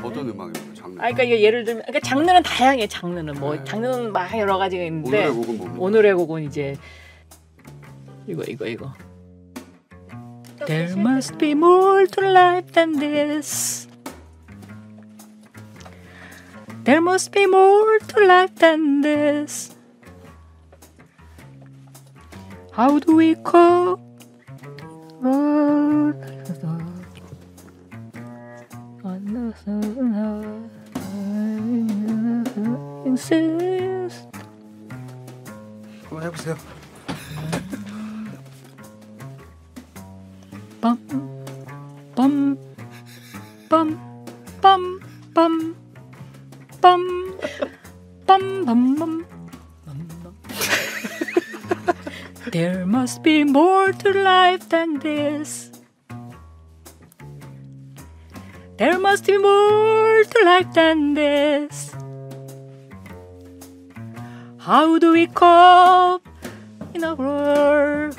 어떤 음악이요? 장르? 그러니까 이게 예를 들면, 장르는 다양해. 장르는 장르는 막 여러 가지가 있는데 오늘의 곡은 뭡니까? 오늘의 곡은 이제 이거. There must be more to life than this. There must be more to life than this. How do we cope? 한번 해보세요. 빰, 빰, 빰빰빰빰. There must be more to life than this. There must be more to life than this. How do we cope in a world?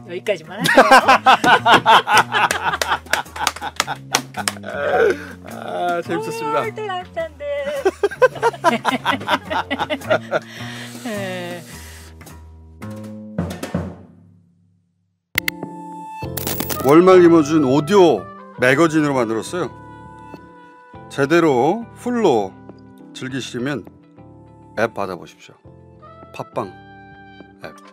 여기까지만 할게요. 아, 재밌었습니다. More to life than this. 월말 김어준 오디오 매거진으로 만들었어요. 제대로 풀로 즐기시려면 앱 받아보십시오. 팟빵 앱.